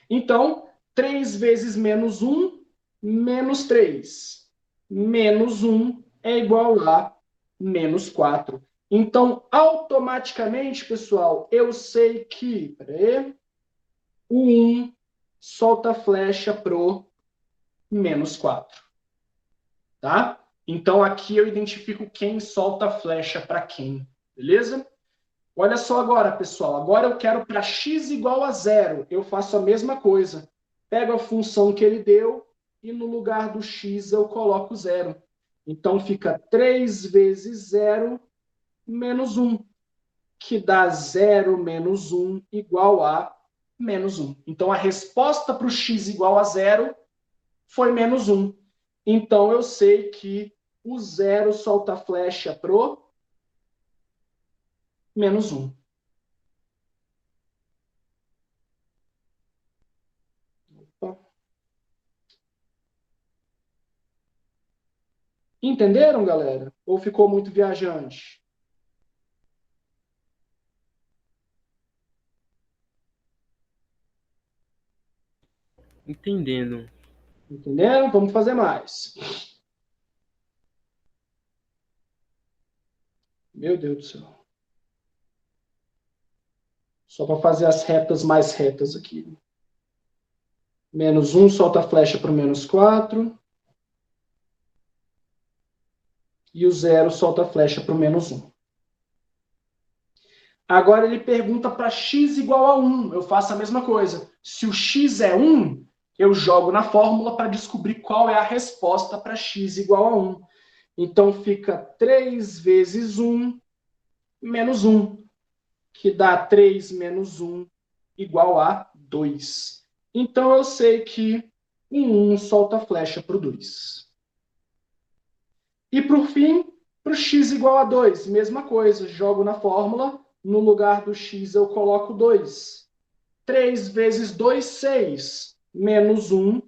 S1: Então, 3 vezes menos 1, menos 3. Menos 1 é igual a menos 4. Então, automaticamente, pessoal, eu sei que o 1 solta a flecha pro menos 4. Tá? Então, aqui eu identifico quem solta a flecha para quem. Beleza? Olha só agora, pessoal. Agora eu quero para x igual a 0. Eu faço a mesma coisa. Pego a função que ele deu e no lugar do x eu coloco 0. Então, fica 3 vezes 0 menos 1, que dá 0 menos 1 igual a menos 1. Então, a resposta para o x igual a 0 foi menos 1. Então, eu sei que o 0 solta a flecha pro menos 1. Entenderam, galera? Ou ficou muito viajante?
S2: Entendendo.
S1: Entenderam? Vamos fazer mais. Meu Deus do céu. Só para fazer as retas mais retas aqui. Menos 1 solta a flecha para o menos 4. E o 0 solta a flecha para o menos 1. Agora ele pergunta para x igual a 1. Eu faço a mesma coisa. Se o x é 1, eu jogo na fórmula para descobrir qual é a resposta para x igual a 1. Então fica 3 vezes 1 menos 1, que dá 3 menos 1 igual a 2. Então eu sei que o 1 solta a flecha para o 2. E por fim, para o x igual a 2, mesma coisa, jogo na fórmula, no lugar do x eu coloco 2. 3 vezes 2, 6, menos 1,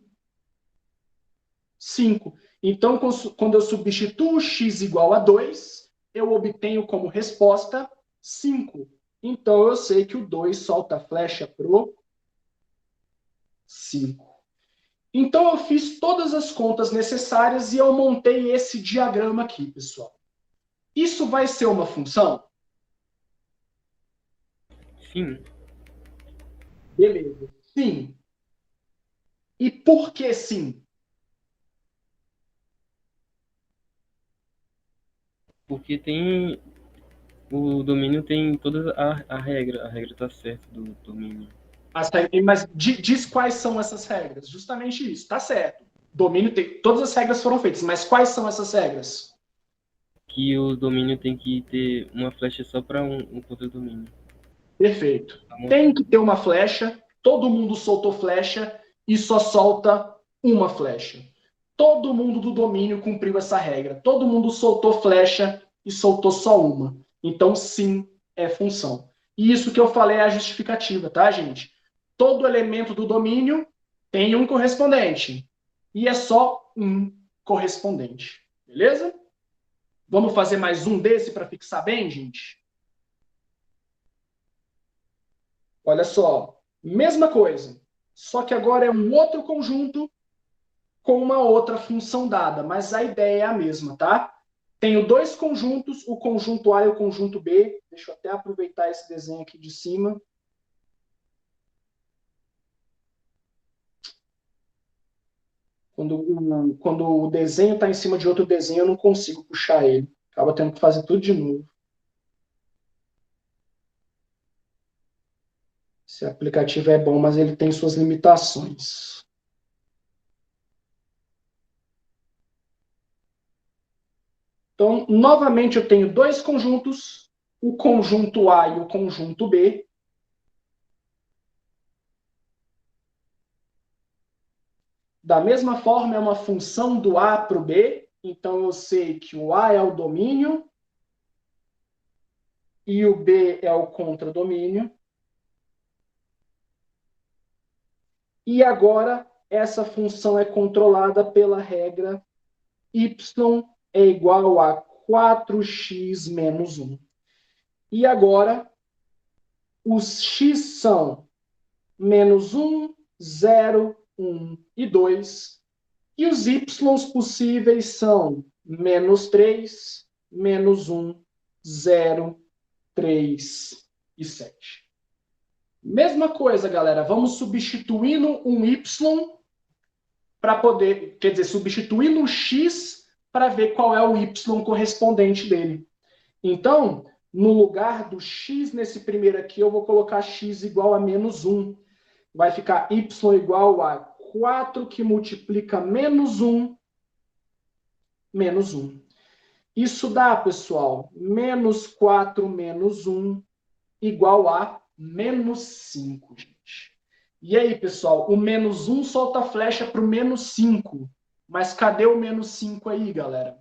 S1: 5. Então, quando eu substituo x igual a 2, eu obtenho como resposta 5. Então, eu sei que o 2 solta a flecha para o 5. Então, eu fiz todas as contas necessárias e eu montei esse diagrama aqui, pessoal. Isso vai ser uma função?
S2: Sim.
S1: Beleza. Sim. E por que sim?
S2: Porque tem. O domínio tem toda a regra. A regra tá certa do domínio.
S1: Mas diz quais são essas regras. Justamente isso. Tá certo. Domínio tem. Todas as regras foram feitas, mas quais são essas regras?
S2: Que o domínio tem que ter uma flecha só para um contra-domínio.
S1: Perfeito. Tem que ter uma flecha, todo mundo soltou flecha e só solta uma flecha. Todo mundo do domínio cumpriu essa regra. Todo mundo soltou flecha e soltou só uma. Então, sim, é função. E isso que eu falei é a justificativa, tá, gente? Todo elemento do domínio tem um correspondente. E é só um correspondente. Beleza? Vamos fazer mais um desse para fixar bem, gente? Olha só, mesma coisa, só que agora é um outro conjunto com uma outra função dada, mas a ideia é a mesma, tá? Tenho dois conjuntos, o conjunto A e o conjunto B. Deixa eu até aproveitar esse desenho aqui de cima. Quando o desenho está em cima de outro desenho, eu não consigo puxar ele. Acaba tendo que fazer tudo de novo. Esse aplicativo é bom, mas ele tem suas limitações. Então, novamente, eu tenho dois conjuntos, o conjunto A e o conjunto B. Da mesma forma, é uma função do A para o B, Então, eu sei que o A é o domínio e o B é o contradomínio. E agora, essa função é controlada pela regra y é igual a 4x menos 1. E agora, os x são menos 1, 0, 1 e 2. E os y possíveis são menos 3, menos 1, 0, 3 e 7. Mesma coisa, galera. Vamos substituindo um y para poder, quer dizer, substituindo um x para ver qual é o y correspondente dele. Então, no lugar do x nesse primeiro aqui, eu vou colocar x igual a menos 1. Vai ficar y igual a 4 que multiplica menos 1, menos 1. Isso dá, pessoal, menos 4 menos 1 igual a menos 5, gente. E aí, pessoal, o menos 1 solta a flecha para o menos 5. Mas cadê o menos 5 aí, galera?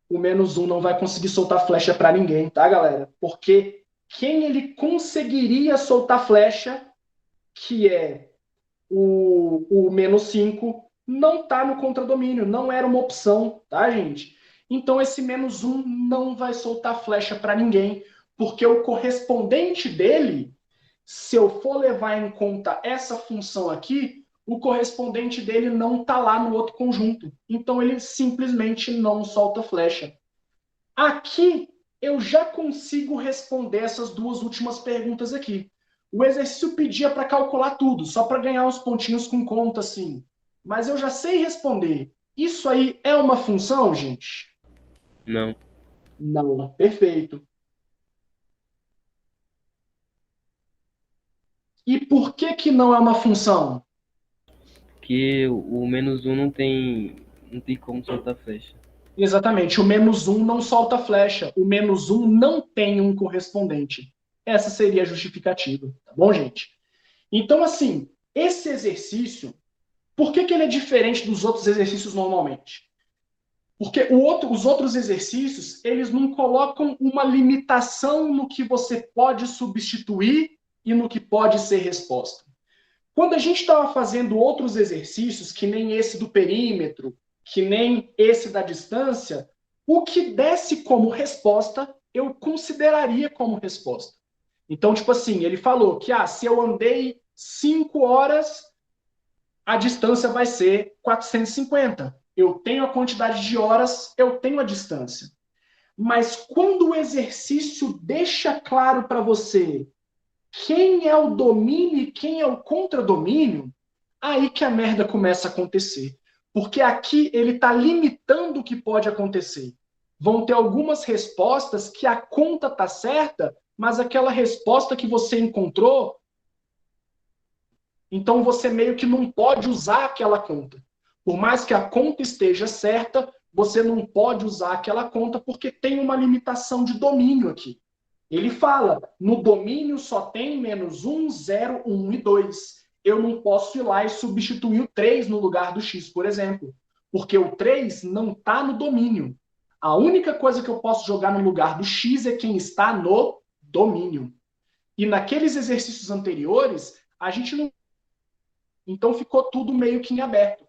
S1: O menos 1 não vai conseguir soltar flecha para ninguém, tá, galera? Porque quem ele conseguiria soltar flecha, que é o menos 5, não está no contradomínio, não era uma opção, tá, gente? Então, esse menos 1 não vai soltar flecha para ninguém, porque o correspondente dele, se eu for levar em conta essa função aqui, o correspondente dele não está lá no outro conjunto. Então, ele simplesmente não solta flecha. Aqui, eu já consigo responder essas duas últimas perguntas aqui. O exercício pedia para calcular tudo, só para ganhar uns pontinhos com conta, assim. Mas eu já sei responder. Isso aí é uma função, gente?
S2: Não.
S1: Não. Perfeito. E por que que não é uma função?
S2: Porque o menos 1 não tem como soltar flecha.
S1: Exatamente, o menos 1 não solta flecha. O menos 1 não tem um correspondente. Essa seria a justificativa, tá bom, gente? Então, assim, esse exercício, por que que ele é diferente dos outros exercícios normalmente? Porque os outros exercícios, eles não colocam uma limitação no que você pode substituir e no que pode ser resposta. Quando a gente estava fazendo outros exercícios, que nem esse do perímetro, que nem esse da distância, o que desse como resposta, eu consideraria como resposta. Então, tipo assim, ele falou que se eu andei 5 horas, a distância vai ser 450. Eu tenho a quantidade de horas, eu tenho a distância. Mas quando o exercício deixa claro para você quem é o domínio e quem é o contradomínio, aí que a merda começa a acontecer. Porque aqui ele está limitando o que pode acontecer. Vão ter algumas respostas que a conta está certa, mas aquela resposta que você encontrou, então você meio que não pode usar aquela conta. Por mais que a conta esteja certa, você não pode usar aquela conta porque tem uma limitação de domínio aqui. Ele fala, no domínio só tem menos 1, 0, 1 e 2. Eu não posso ir lá e substituir o 3 no lugar do x, por exemplo. Porque o 3 não está no domínio. A única coisa que eu posso jogar no lugar do x é quem está no domínio. E naqueles exercícios anteriores, a gente não... Então ficou tudo meio que em aberto.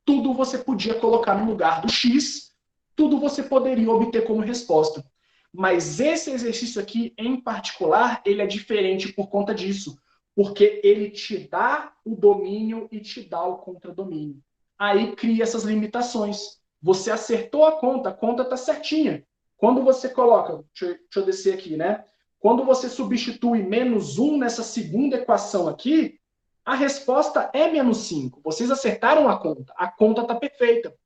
S1: Tudo você podia colocar no lugar do x, tudo você poderia obter como resposta. Mas esse exercício aqui, em particular, ele é diferente por conta disso. Porque ele te dá o domínio e te dá o contradomínio. Aí cria essas limitações. Você acertou a conta está certinha. Quando você coloca, deixa eu descer aqui, né? Quando você substitui menos 1 nessa segunda equação aqui, a resposta é menos 5. Vocês acertaram a conta está perfeita.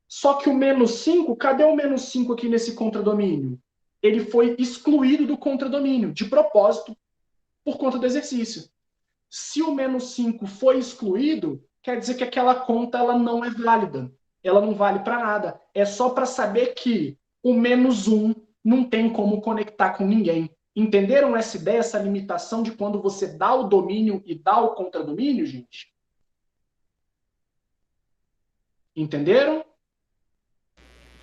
S1: Só que o menos 5, cadê o menos 5 aqui nesse contradomínio? Ele foi excluído do contradomínio, de propósito, por conta do exercício. Se o menos 5 foi excluído, quer dizer que aquela conta ela não é válida. Ela não vale para nada. É só para saber que o menos 1 não tem como conectar com ninguém. Entenderam essa ideia, essa limitação de quando você dá o domínio e dá o contradomínio, gente? Entenderam?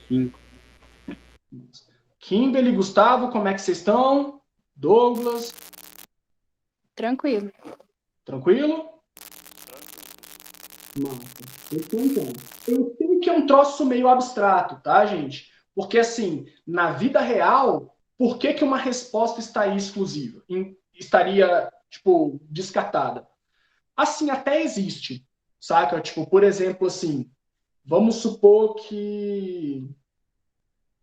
S2: 5.
S1: Kimberly, Gustavo, como é que vocês estão? Douglas,
S3: Tranquilo.
S1: tranquilo? Então, eu sei que é um troço meio abstrato, tá, gente? Porque, assim, na vida real, por que uma resposta estaria exclusiva? Estaria, tipo, descartada? Assim, até existe, saca? Tipo, por exemplo, assim, vamos supor que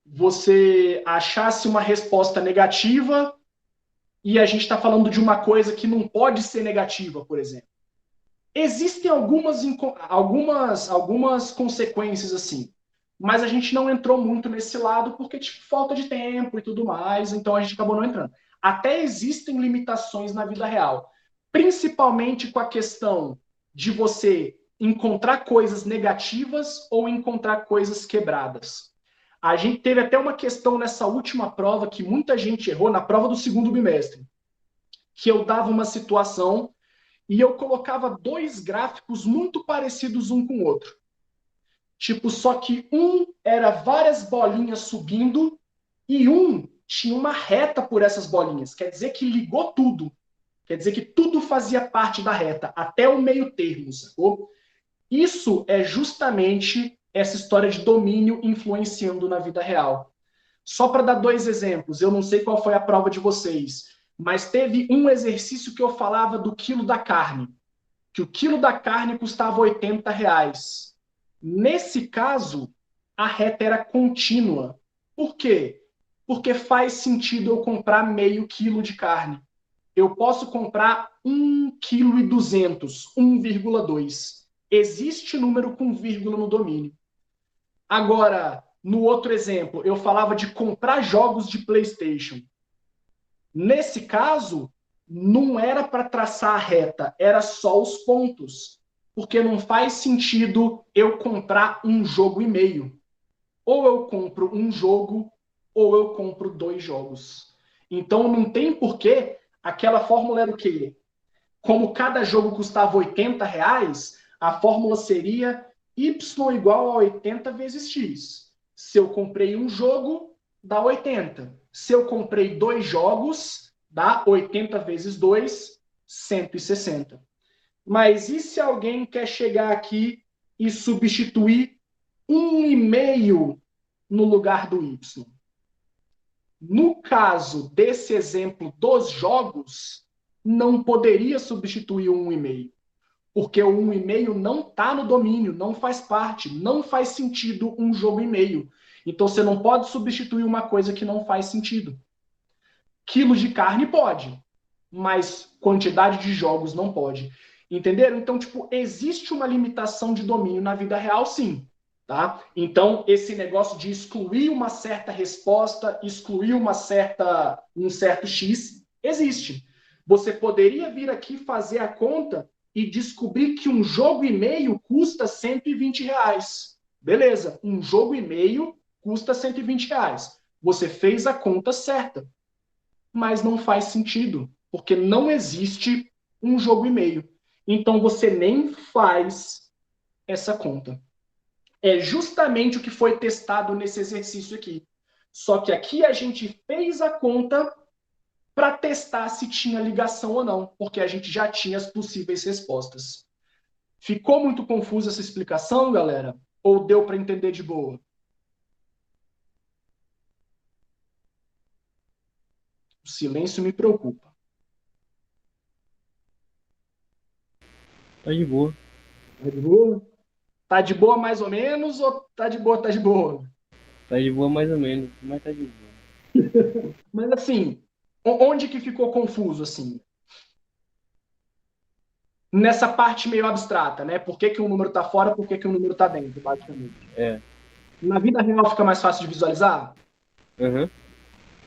S1: você achasse uma resposta negativa e a gente está falando de uma coisa que não pode ser negativa, por exemplo. Existem algumas consequências assim, mas a gente não entrou muito nesse lado porque tipo, falta de tempo e tudo mais, então a gente acabou não entrando. Até existem limitações na vida real, principalmente com a questão de você encontrar coisas negativas ou encontrar coisas quebradas. A gente teve até uma questão nessa última prova que muita gente errou, na prova do segundo bimestre, que eu dava uma situação e eu colocava dois gráficos muito parecidos um com o outro. Tipo, só que um era várias bolinhas subindo e um tinha uma reta por essas bolinhas. Quer dizer que ligou tudo. Quer dizer que tudo fazia parte da reta, até o meio termo, sacou? Isso é justamente essa história de domínio influenciando na vida real. Só para dar dois exemplos, eu não sei qual foi a prova de vocês, mas teve um exercício que eu falava do quilo da carne, que o quilo da carne custava R$ 80. Nesse caso, a reta era contínua. Por quê? Porque faz sentido eu comprar meio quilo de carne. Eu posso comprar 1,2 kg, 1,2. Existe número com vírgula no domínio. Agora, no outro exemplo, eu falava de comprar jogos de PlayStation. Nesse caso, não era para traçar a reta, era só os pontos. Porque não faz sentido eu comprar um jogo e meio. Ou eu compro um jogo, ou eu compro 2 jogos. Então não tem porquê. Aquela fórmula era o quê? Como cada jogo custava R$ 80, a fórmula seria y igual a 80 vezes x. Se eu comprei um jogo, dá 80. Se eu comprei 2 jogos, dá 80 vezes 2, 160. Mas e se alguém quer chegar aqui e substituir 1,5 no lugar do y? No caso desse exemplo dos jogos, não poderia substituir o 1,5, porque o 1,5 não está no domínio, não faz parte, não faz sentido um jogo e meio. Então você não pode substituir uma coisa que não faz sentido. Quilos de carne pode, mas quantidade de jogos não pode. Entenderam? Então, tipo, existe uma limitação de domínio na vida real, sim. Tá? Então, esse negócio de excluir uma certa resposta, excluir um certo X, existe. Você poderia vir aqui fazer a conta e descobrir que um jogo e meio custa R$ 120. Beleza, um jogo e meio custa R$ 120. Você fez a conta certa, mas não faz sentido, porque não existe um jogo e meio. Então, você nem faz essa conta. É justamente o que foi testado nesse exercício aqui. Só que aqui a gente fez a conta para testar se tinha ligação ou não, porque a gente já tinha as possíveis respostas. Ficou muito confusa essa explicação, galera? Ou deu para entender de boa? O silêncio me preocupa.
S2: Tá de boa.
S1: Tá de boa? Tá de boa mais ou menos ou tá de boa, tá de boa?
S2: Tá de boa mais ou menos, mas tá de boa.
S1: Mas assim, onde que ficou confuso assim? Nessa parte meio abstrata, né? Por que um número tá fora, por que um número tá dentro, basicamente.
S2: É.
S1: Na vida real fica mais fácil de visualizar?
S2: Uhum.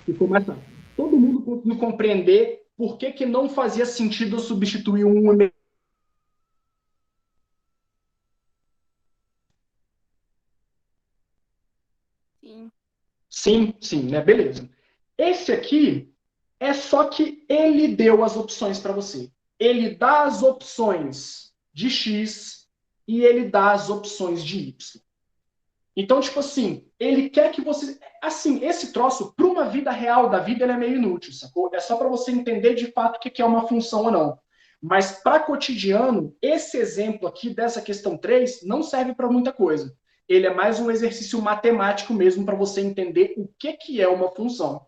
S1: Ficou mais fácil. Todo mundo conseguiu compreender por que não fazia sentido eu substituir um e-mail.
S3: Sim.
S1: Sim, né? Beleza. Esse aqui é só que ele deu as opções para você. Ele dá as opções de x, e ele dá as opções de y. Então, tipo assim, ele quer que você... Assim, esse troço, para uma vida real da vida, ele é meio inútil, sacou? É só para você entender de fato o que é uma função ou não. Mas para cotidiano, esse exemplo aqui dessa questão 3 não serve para muita coisa. Ele é mais um exercício matemático mesmo para você entender o que é uma função,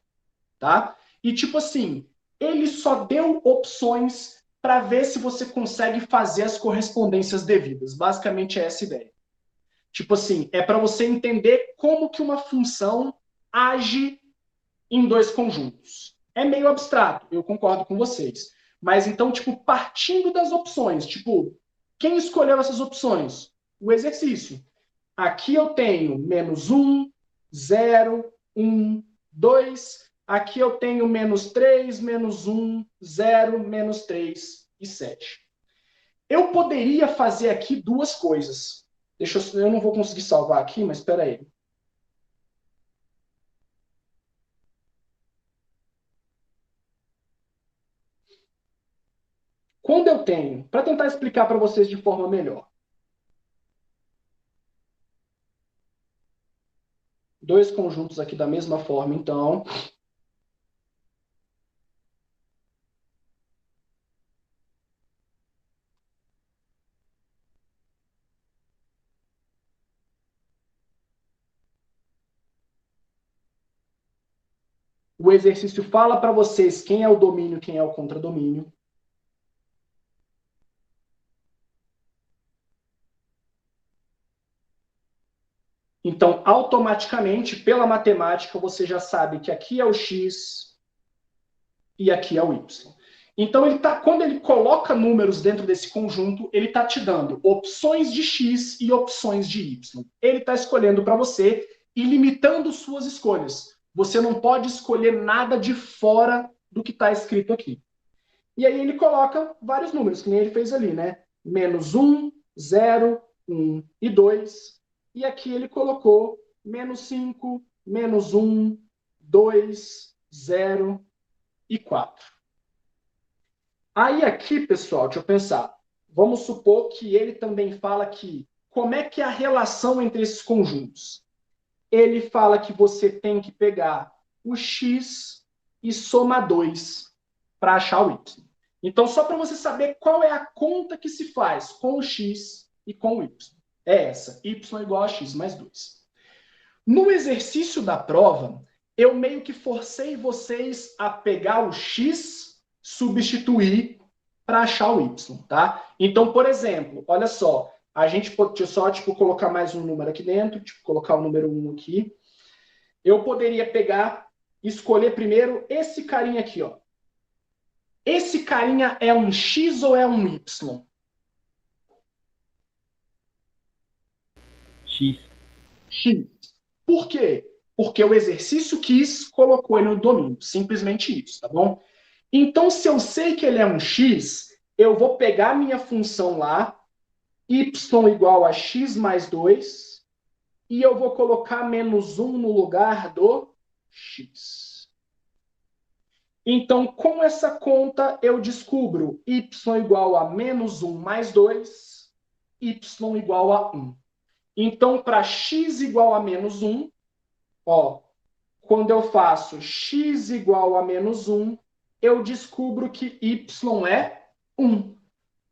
S1: tá? E tipo assim, ele só deu opções para ver se você consegue fazer as correspondências devidas. Basicamente é essa a ideia. Tipo assim, é para você entender como que uma função age em dois conjuntos. É meio abstrato, eu concordo com vocês. Mas então, tipo, partindo das opções, tipo, quem escolheu essas opções? O exercício. Aqui eu tenho -1, 0, 1, 2. Aqui eu tenho -3, -1, 0, -3 e 7. Eu poderia fazer aqui duas coisas. Eu não vou conseguir salvar aqui, mas espera aí. Quando eu tenho, para tentar explicar para vocês de forma melhor, dois conjuntos aqui da mesma forma, então, o exercício fala para vocês quem é o domínio e quem é o contradomínio. Então, automaticamente, pela matemática, você já sabe que aqui é o x e aqui é o y. Então, quando ele coloca números dentro desse conjunto, ele está te dando opções de x e opções de y. Ele está escolhendo para você e limitando suas escolhas. Você não pode escolher nada de fora do que está escrito aqui. E aí ele coloca vários números, que nem ele fez ali, né? -1, 0, 1 e 2. E aqui ele colocou -5, -1, 2, 0 e 4. Aí aqui, pessoal, deixa eu pensar. Vamos supor que ele também fala que como é que é a relação entre esses conjuntos? Ele fala que você tem que pegar o x e somar 2 para achar o y. Então, só para você saber qual é a conta que se faz com o x e com o y. É essa, y igual a x mais 2. No exercício da prova, eu meio que forcei vocês a pegar o x, substituir para achar o y, tá? Então, por exemplo, olha só, a gente pode só colocar mais um número aqui dentro, colocar o número 1 aqui. Eu poderia pegar, escolher primeiro esse carinha aqui, ó. Esse carinha é um x ou é um y?
S2: X.
S1: X. Por quê? Porque o exercício quis, colocou ele no domínio. Simplesmente isso, tá bom? Então, se eu sei que ele é um x, eu vou pegar minha função lá, y igual a x mais 2, e eu vou colocar -1 no lugar do x. Então, com essa conta, eu descubro y igual a -1 mais 2, y igual a 1. Então, para x igual a -1, ó, quando eu faço x igual a -1, eu descubro que y é 1.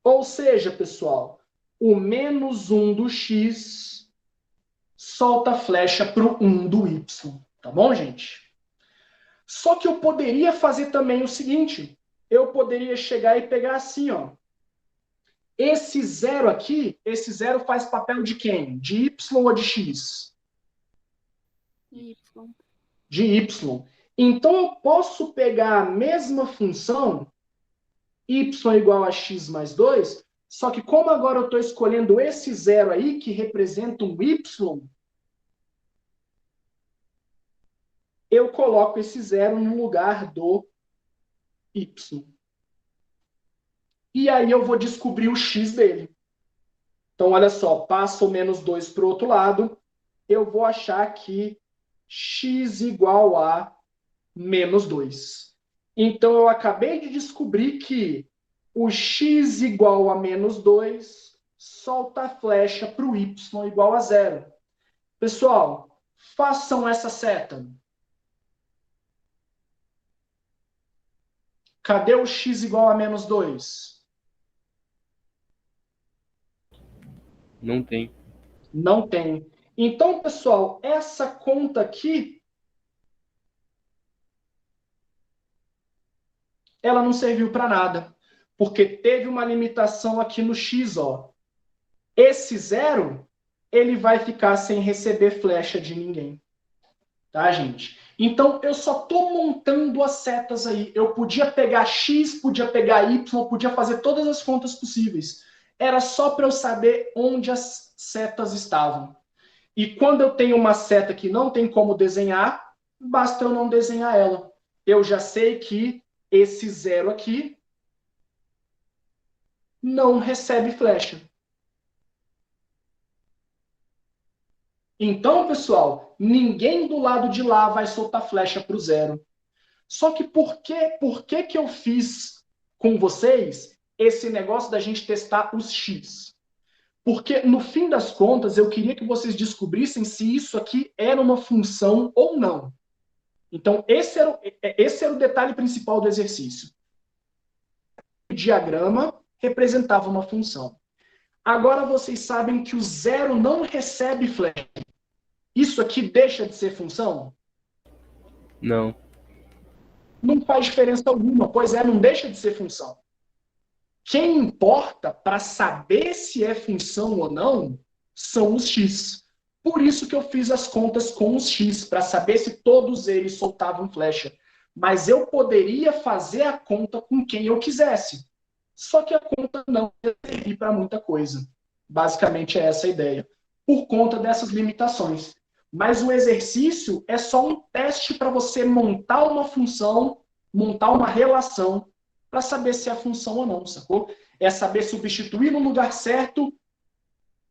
S1: Ou seja, pessoal, o -1 do x solta a flecha para o 1 do y. Tá bom, gente? Só que eu poderia fazer também o seguinte. Eu poderia chegar e pegar assim, ó. Esse zero aqui, esse zero faz papel de quem? De y ou de x?
S3: Y.
S1: De y. Então, eu posso pegar a mesma função, y igual a x mais 2, só que como agora eu estou escolhendo esse zero aí, que representa um y, eu coloco esse zero no lugar do y. E aí eu vou descobrir o x dele. Então, olha só, passo o -2 para o outro lado, eu vou achar que x igual a -2. Então, eu acabei de descobrir que o x igual a -2 solta a flecha para o y igual a 0. Pessoal, façam essa seta. Cadê o x igual a menos 2?
S2: Não tem.
S1: Não tem. Então, pessoal, essa conta aqui, ela não serviu para nada, porque teve uma limitação aqui no x, ó. Esse 0, ele vai ficar sem receber flecha de ninguém. Tá, gente? Então, eu só estou montando as setas aí. Eu podia pegar x, podia pegar y, podia fazer todas as contas possíveis. Era só para eu saber onde as setas estavam. E quando eu tenho uma seta que não tem como desenhar, basta eu não desenhar ela. Eu já sei que esse 0 aqui não recebe flecha. Então, pessoal, ninguém do lado de lá vai soltar flecha para o 0. Só que por que eu fiz com vocês esse negócio da gente testar os x? Porque, no fim das contas, eu queria que vocês descobrissem se isso aqui era uma função ou não. Então, esse era o detalhe principal do exercício. O diagrama representava uma função. Agora vocês sabem que o 0 não recebe flecha. Isso aqui deixa de ser função?
S2: Não.
S1: Não faz diferença alguma, pois é, não deixa de ser função. Quem importa para saber se é função ou não são os x. Por isso que eu fiz as contas com os x, para saber se todos eles soltavam flecha. Mas eu poderia fazer a conta com quem eu quisesse. Só que a conta não ia servir para muita coisa. Basicamente é essa a ideia. Por conta dessas limitações. Mas o exercício é só um teste para você montar uma função, montar uma relação, para saber se é função ou não, sacou? É saber substituir no lugar certo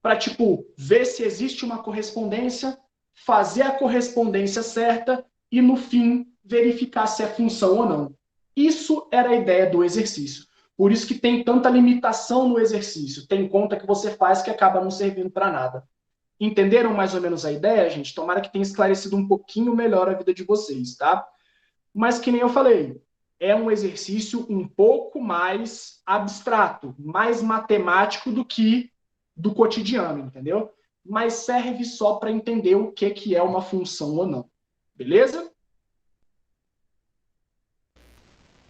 S1: para, tipo, ver se existe uma correspondência, fazer a correspondência certa e, no fim, verificar se é função ou não. Isso era a ideia do exercício. Por isso que tem tanta limitação no exercício. Tem conta que você faz que acaba não servindo para nada. Entenderam mais ou menos a ideia, gente? Tomara que tenha esclarecido um pouquinho melhor a vida de vocês, tá? Mas que nem eu falei, é um exercício um pouco mais abstrato, mais matemático do que do cotidiano, entendeu? Mas serve só para entender o que é uma função ou não. Beleza?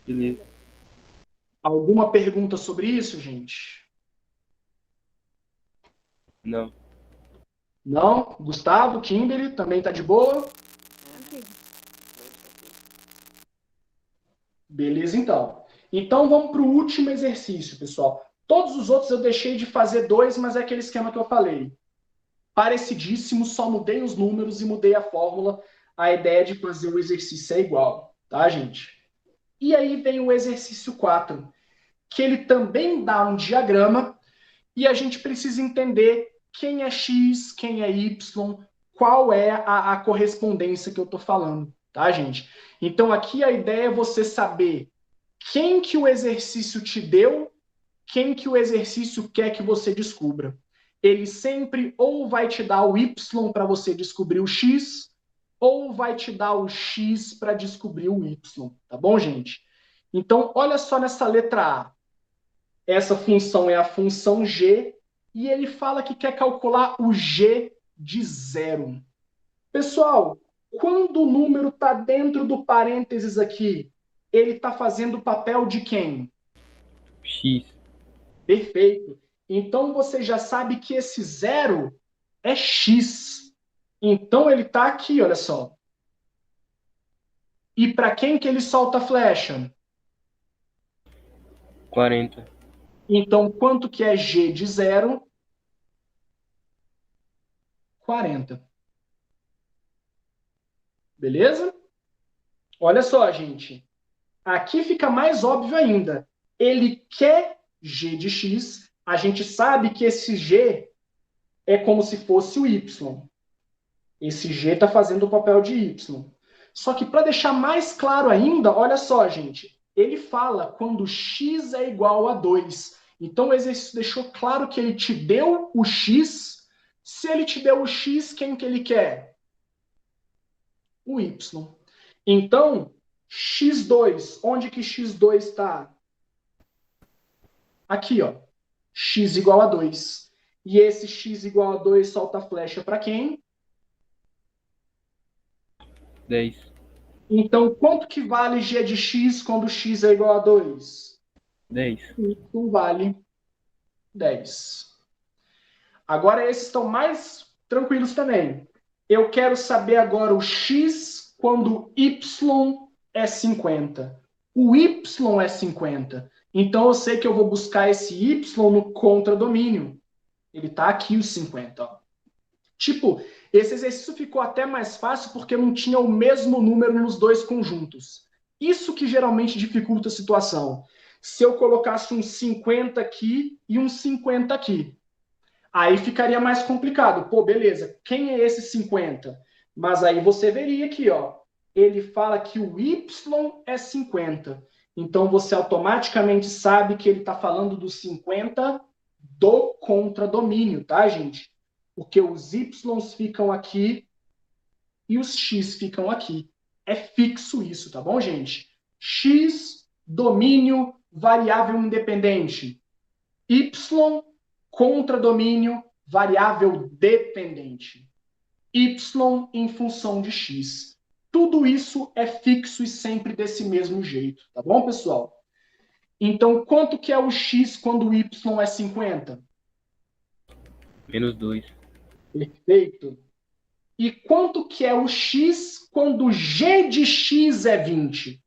S2: Beleza.
S1: Alguma pergunta sobre isso, gente?
S2: Não.
S1: Não? Gustavo, Kimberly, também tá de boa? Beleza, então. Então, vamos para o último exercício, pessoal. Todos os outros eu deixei de fazer 2, mas é aquele esquema que eu falei. Parecidíssimo, só mudei os números e mudei a fórmula. A ideia de fazer o exercício é igual, tá, gente? E aí vem o exercício 4, que ele também dá um diagrama e a gente precisa entender quem é x, quem é y, qual é a correspondência que eu estou falando, tá, gente? Então, aqui a ideia é você saber quem que o exercício te deu, quem que o exercício quer que você descubra. Ele sempre ou vai te dar o y para você descobrir o x, ou vai te dar o x para descobrir o y, tá bom, gente? Então, olha só nessa letra A. Essa função é a função g, e ele fala que quer calcular o g de 0. Pessoal, quando o número está dentro do parênteses aqui, ele está fazendo o papel de quem?
S2: X.
S1: Perfeito. Então, você já sabe que esse 0 é x. Então, ele está aqui, olha só. E para quem que ele solta a flecha?
S2: 40.
S1: Então, quanto que é g de 0? 40. Beleza? Olha só, gente. Aqui fica mais óbvio ainda. Ele quer g de x. A gente sabe que esse g é como se fosse o y. Esse g está fazendo o papel de y. Só que para deixar mais claro ainda, olha só, gente. Ele fala quando x é igual a 2. Então o exercício deixou claro que ele te deu o x. Se ele te deu o x, quem que ele quer? O y. Então, x2, onde que x2 está? Aqui, ó. X igual a 2. E esse x igual a 2 solta a flecha para quem?
S2: 10.
S1: Então, quanto que vale g de x quando x é igual a 2?
S2: 10.
S1: Y vale 10. Agora, esses estão mais tranquilos também. Eu quero saber agora o x quando y é 50. O y é 50. Então, eu sei que eu vou buscar esse y no contradomínio. Ele está aqui, os 50. Ó. Tipo, esse exercício ficou até mais fácil porque não tinha o mesmo número nos dois conjuntos. Isso que geralmente dificulta a situação. Se eu colocasse um 50 aqui e um 50 aqui, aí ficaria mais complicado. Pô, beleza, quem é esse 50? Mas aí você veria aqui, ó. Ele fala que o y é 50. Então você automaticamente sabe que ele está falando do 50 do contradomínio, tá, gente? Porque os y ficam aqui e os x ficam aqui. É fixo isso, tá bom, gente? X, domínio, variável independente. Y, contradomínio, variável dependente. Y em função de x. Tudo isso é fixo e sempre desse mesmo jeito, tá bom, pessoal? Então, quanto que é o x quando o y é 50?
S2: Menos 2.
S1: Perfeito. E quanto que é o x quando g de x é 20?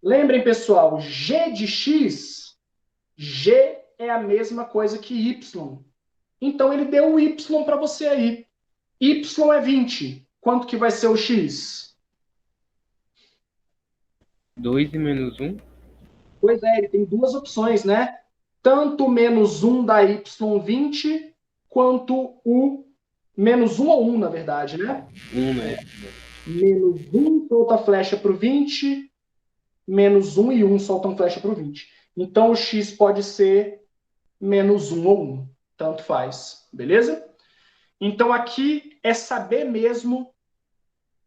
S1: Lembrem, pessoal, g de x, g é a mesma coisa que y. Então, ele deu o y para você aí. Y é 20. Quanto que vai ser o x?
S2: 2 e menos 1.
S1: Pois é, ele tem duas opções, né? Tanto menos 1 dá y 20, quanto o menos 1 ou 1, na verdade, né?
S2: 1, né?
S1: Menos 1 solta a flecha para o 20, menos 1 e 1 soltam flecha para o 20. Então, o x pode ser menos 1 ou 1. Tanto faz, beleza? Então, aqui é saber mesmo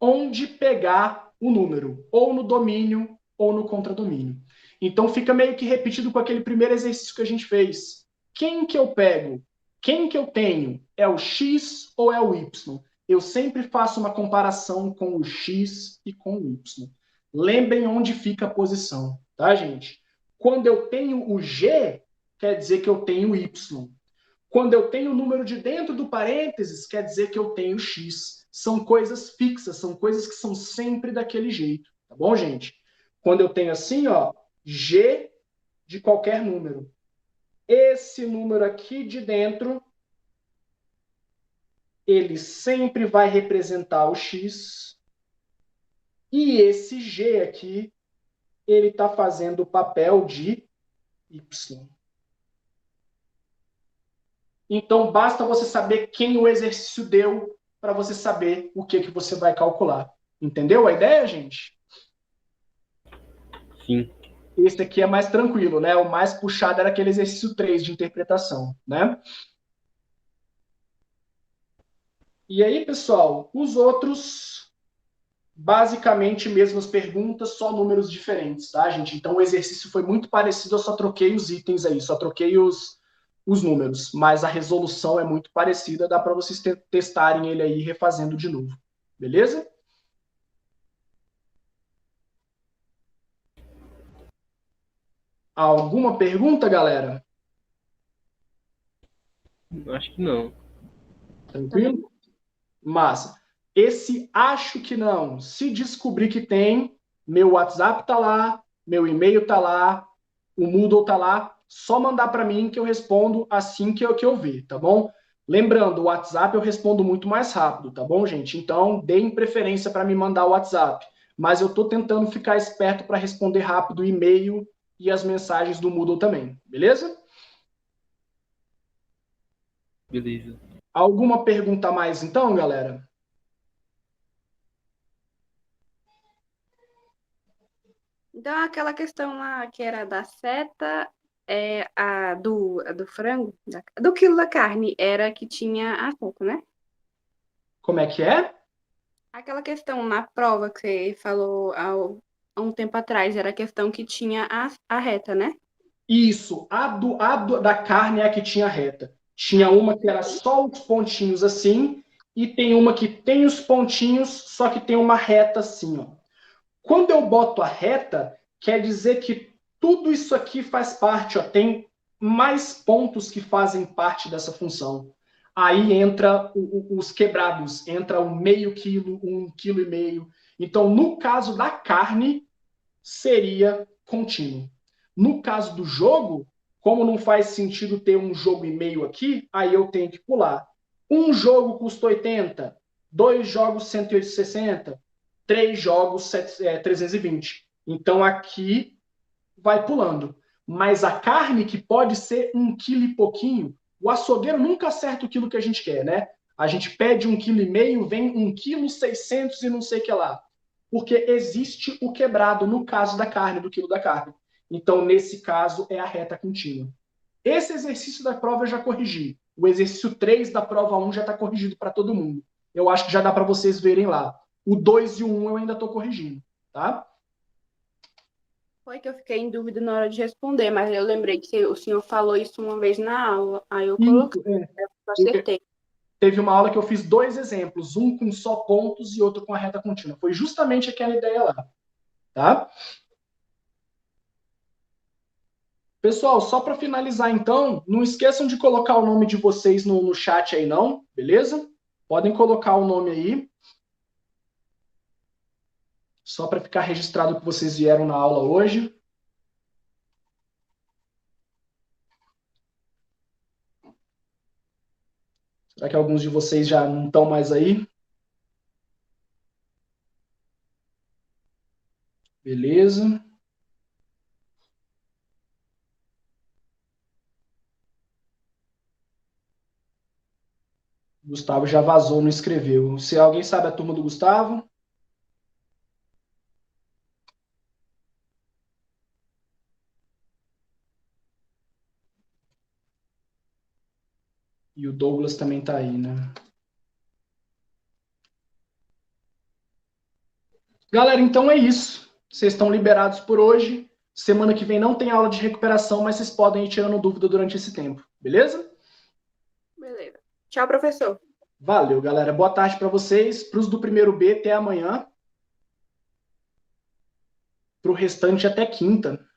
S1: onde pegar o número, ou no domínio, ou no contradomínio. Então, fica meio que repetido com aquele primeiro exercício que a gente fez. Quem que eu pego? Quem que eu tenho? É o x ou é o y? Eu sempre faço uma comparação com o x e com o y. Lembrem onde fica a posição, tá, gente? Quando eu tenho o g, quer dizer que eu tenho o y. Quando eu tenho o número de dentro do parênteses, quer dizer que eu tenho x. São coisas fixas, são coisas que são sempre daquele jeito, tá bom, gente? Quando eu tenho assim, ó, g de qualquer número. Esse número aqui de dentro, ele sempre vai representar o x. E esse g aqui, ele está fazendo o papel de y. Então, basta você saber quem o exercício deu para você saber o que você vai calcular. Entendeu a ideia, gente?
S2: Sim.
S1: Esse aqui é mais tranquilo, né? O mais puxado era aquele exercício 3 de interpretação, né? E aí, pessoal, os outros, basicamente, mesmas perguntas, só números diferentes, tá, gente? Então, o exercício foi muito parecido, eu só troquei os itens aí, só troquei os números, mas a resolução é muito parecida, dá para vocês testarem ele aí refazendo de novo, beleza? Alguma pergunta, galera?
S2: Acho que não.
S1: Tranquilo? Massa. Esse acho que não. Se descobrir que tem, meu WhatsApp tá lá, meu e-mail tá lá, o Moodle tá lá, só mandar para mim que eu respondo assim que eu ver, tá bom? Lembrando, o WhatsApp eu respondo muito mais rápido, tá bom, gente? Então, deem preferência para me mandar o WhatsApp. Mas eu tô tentando ficar esperto para responder rápido o e-mail e as mensagens do Moodle também, beleza?
S2: Beleza.
S1: Alguma pergunta a mais então, galera?
S3: Então, aquela questão lá que era da seta a do frango, do quilo da carne, era que tinha a reta, né?
S1: Como é que é?
S3: Aquela questão na prova que você falou há um tempo atrás, era a questão que tinha a reta, né?
S1: Isso, da carne é a que tinha reta. Tinha uma que era só os pontinhos assim, e tem uma que tem os pontinhos, só que tem uma reta assim, ó. Quando eu boto a reta, quer dizer que tudo isso aqui faz parte, ó, tem mais pontos que fazem parte dessa função. Aí entra os quebrados, entra o meio quilo, 1,5 quilo. Então, no caso da carne, seria contínuo. No caso do jogo, como não faz sentido ter 1,5 jogo aqui, aí eu tenho que pular. Um jogo custa 80, 2 jogos 160, 3 jogos 320. Então aqui vai pulando. Mas a carne, que pode ser 1 quilo e pouquinho, o açougueiro nunca acerta o quilo que a gente quer, né? A gente pede 1,5 quilo, vem 1,6 quilo e não sei o que lá. Porque existe o quebrado no caso da carne, do quilo da carne. Então, nesse caso, é a reta contínua. Esse exercício da prova eu já corrigi. O exercício 3 da prova 1 já está corrigido para todo mundo. Eu acho que já dá para vocês verem lá. O 2 e o 1 eu ainda estou corrigindo, tá?
S3: Foi que eu fiquei em dúvida na hora de responder, mas eu lembrei que o senhor falou isso uma vez na aula, aí eu coloquei, eu acertei.
S1: Teve uma aula que eu fiz 2 exemplos, um com só pontos e outro com a reta contínua. Foi justamente aquela ideia lá, tá? Pessoal, só para finalizar então, não esqueçam de colocar o nome de vocês no chat aí não, beleza? Podem colocar o nome aí. Só para ficar registrado que vocês vieram na aula hoje. Será que alguns de vocês já não estão mais aí? Beleza. Gustavo já vazou, não escreveu. Se alguém sabe a turma do Gustavo? E o Douglas também está aí, né? Galera, então é isso. Vocês estão liberados por hoje. Semana que vem não tem aula de recuperação, mas vocês podem ir tirando dúvida durante esse tempo, beleza?
S3: Beleza. Tchau, professor.
S1: Valeu, galera. Boa tarde para vocês. Para os do primeiro B, até amanhã. Para o restante, até quinta.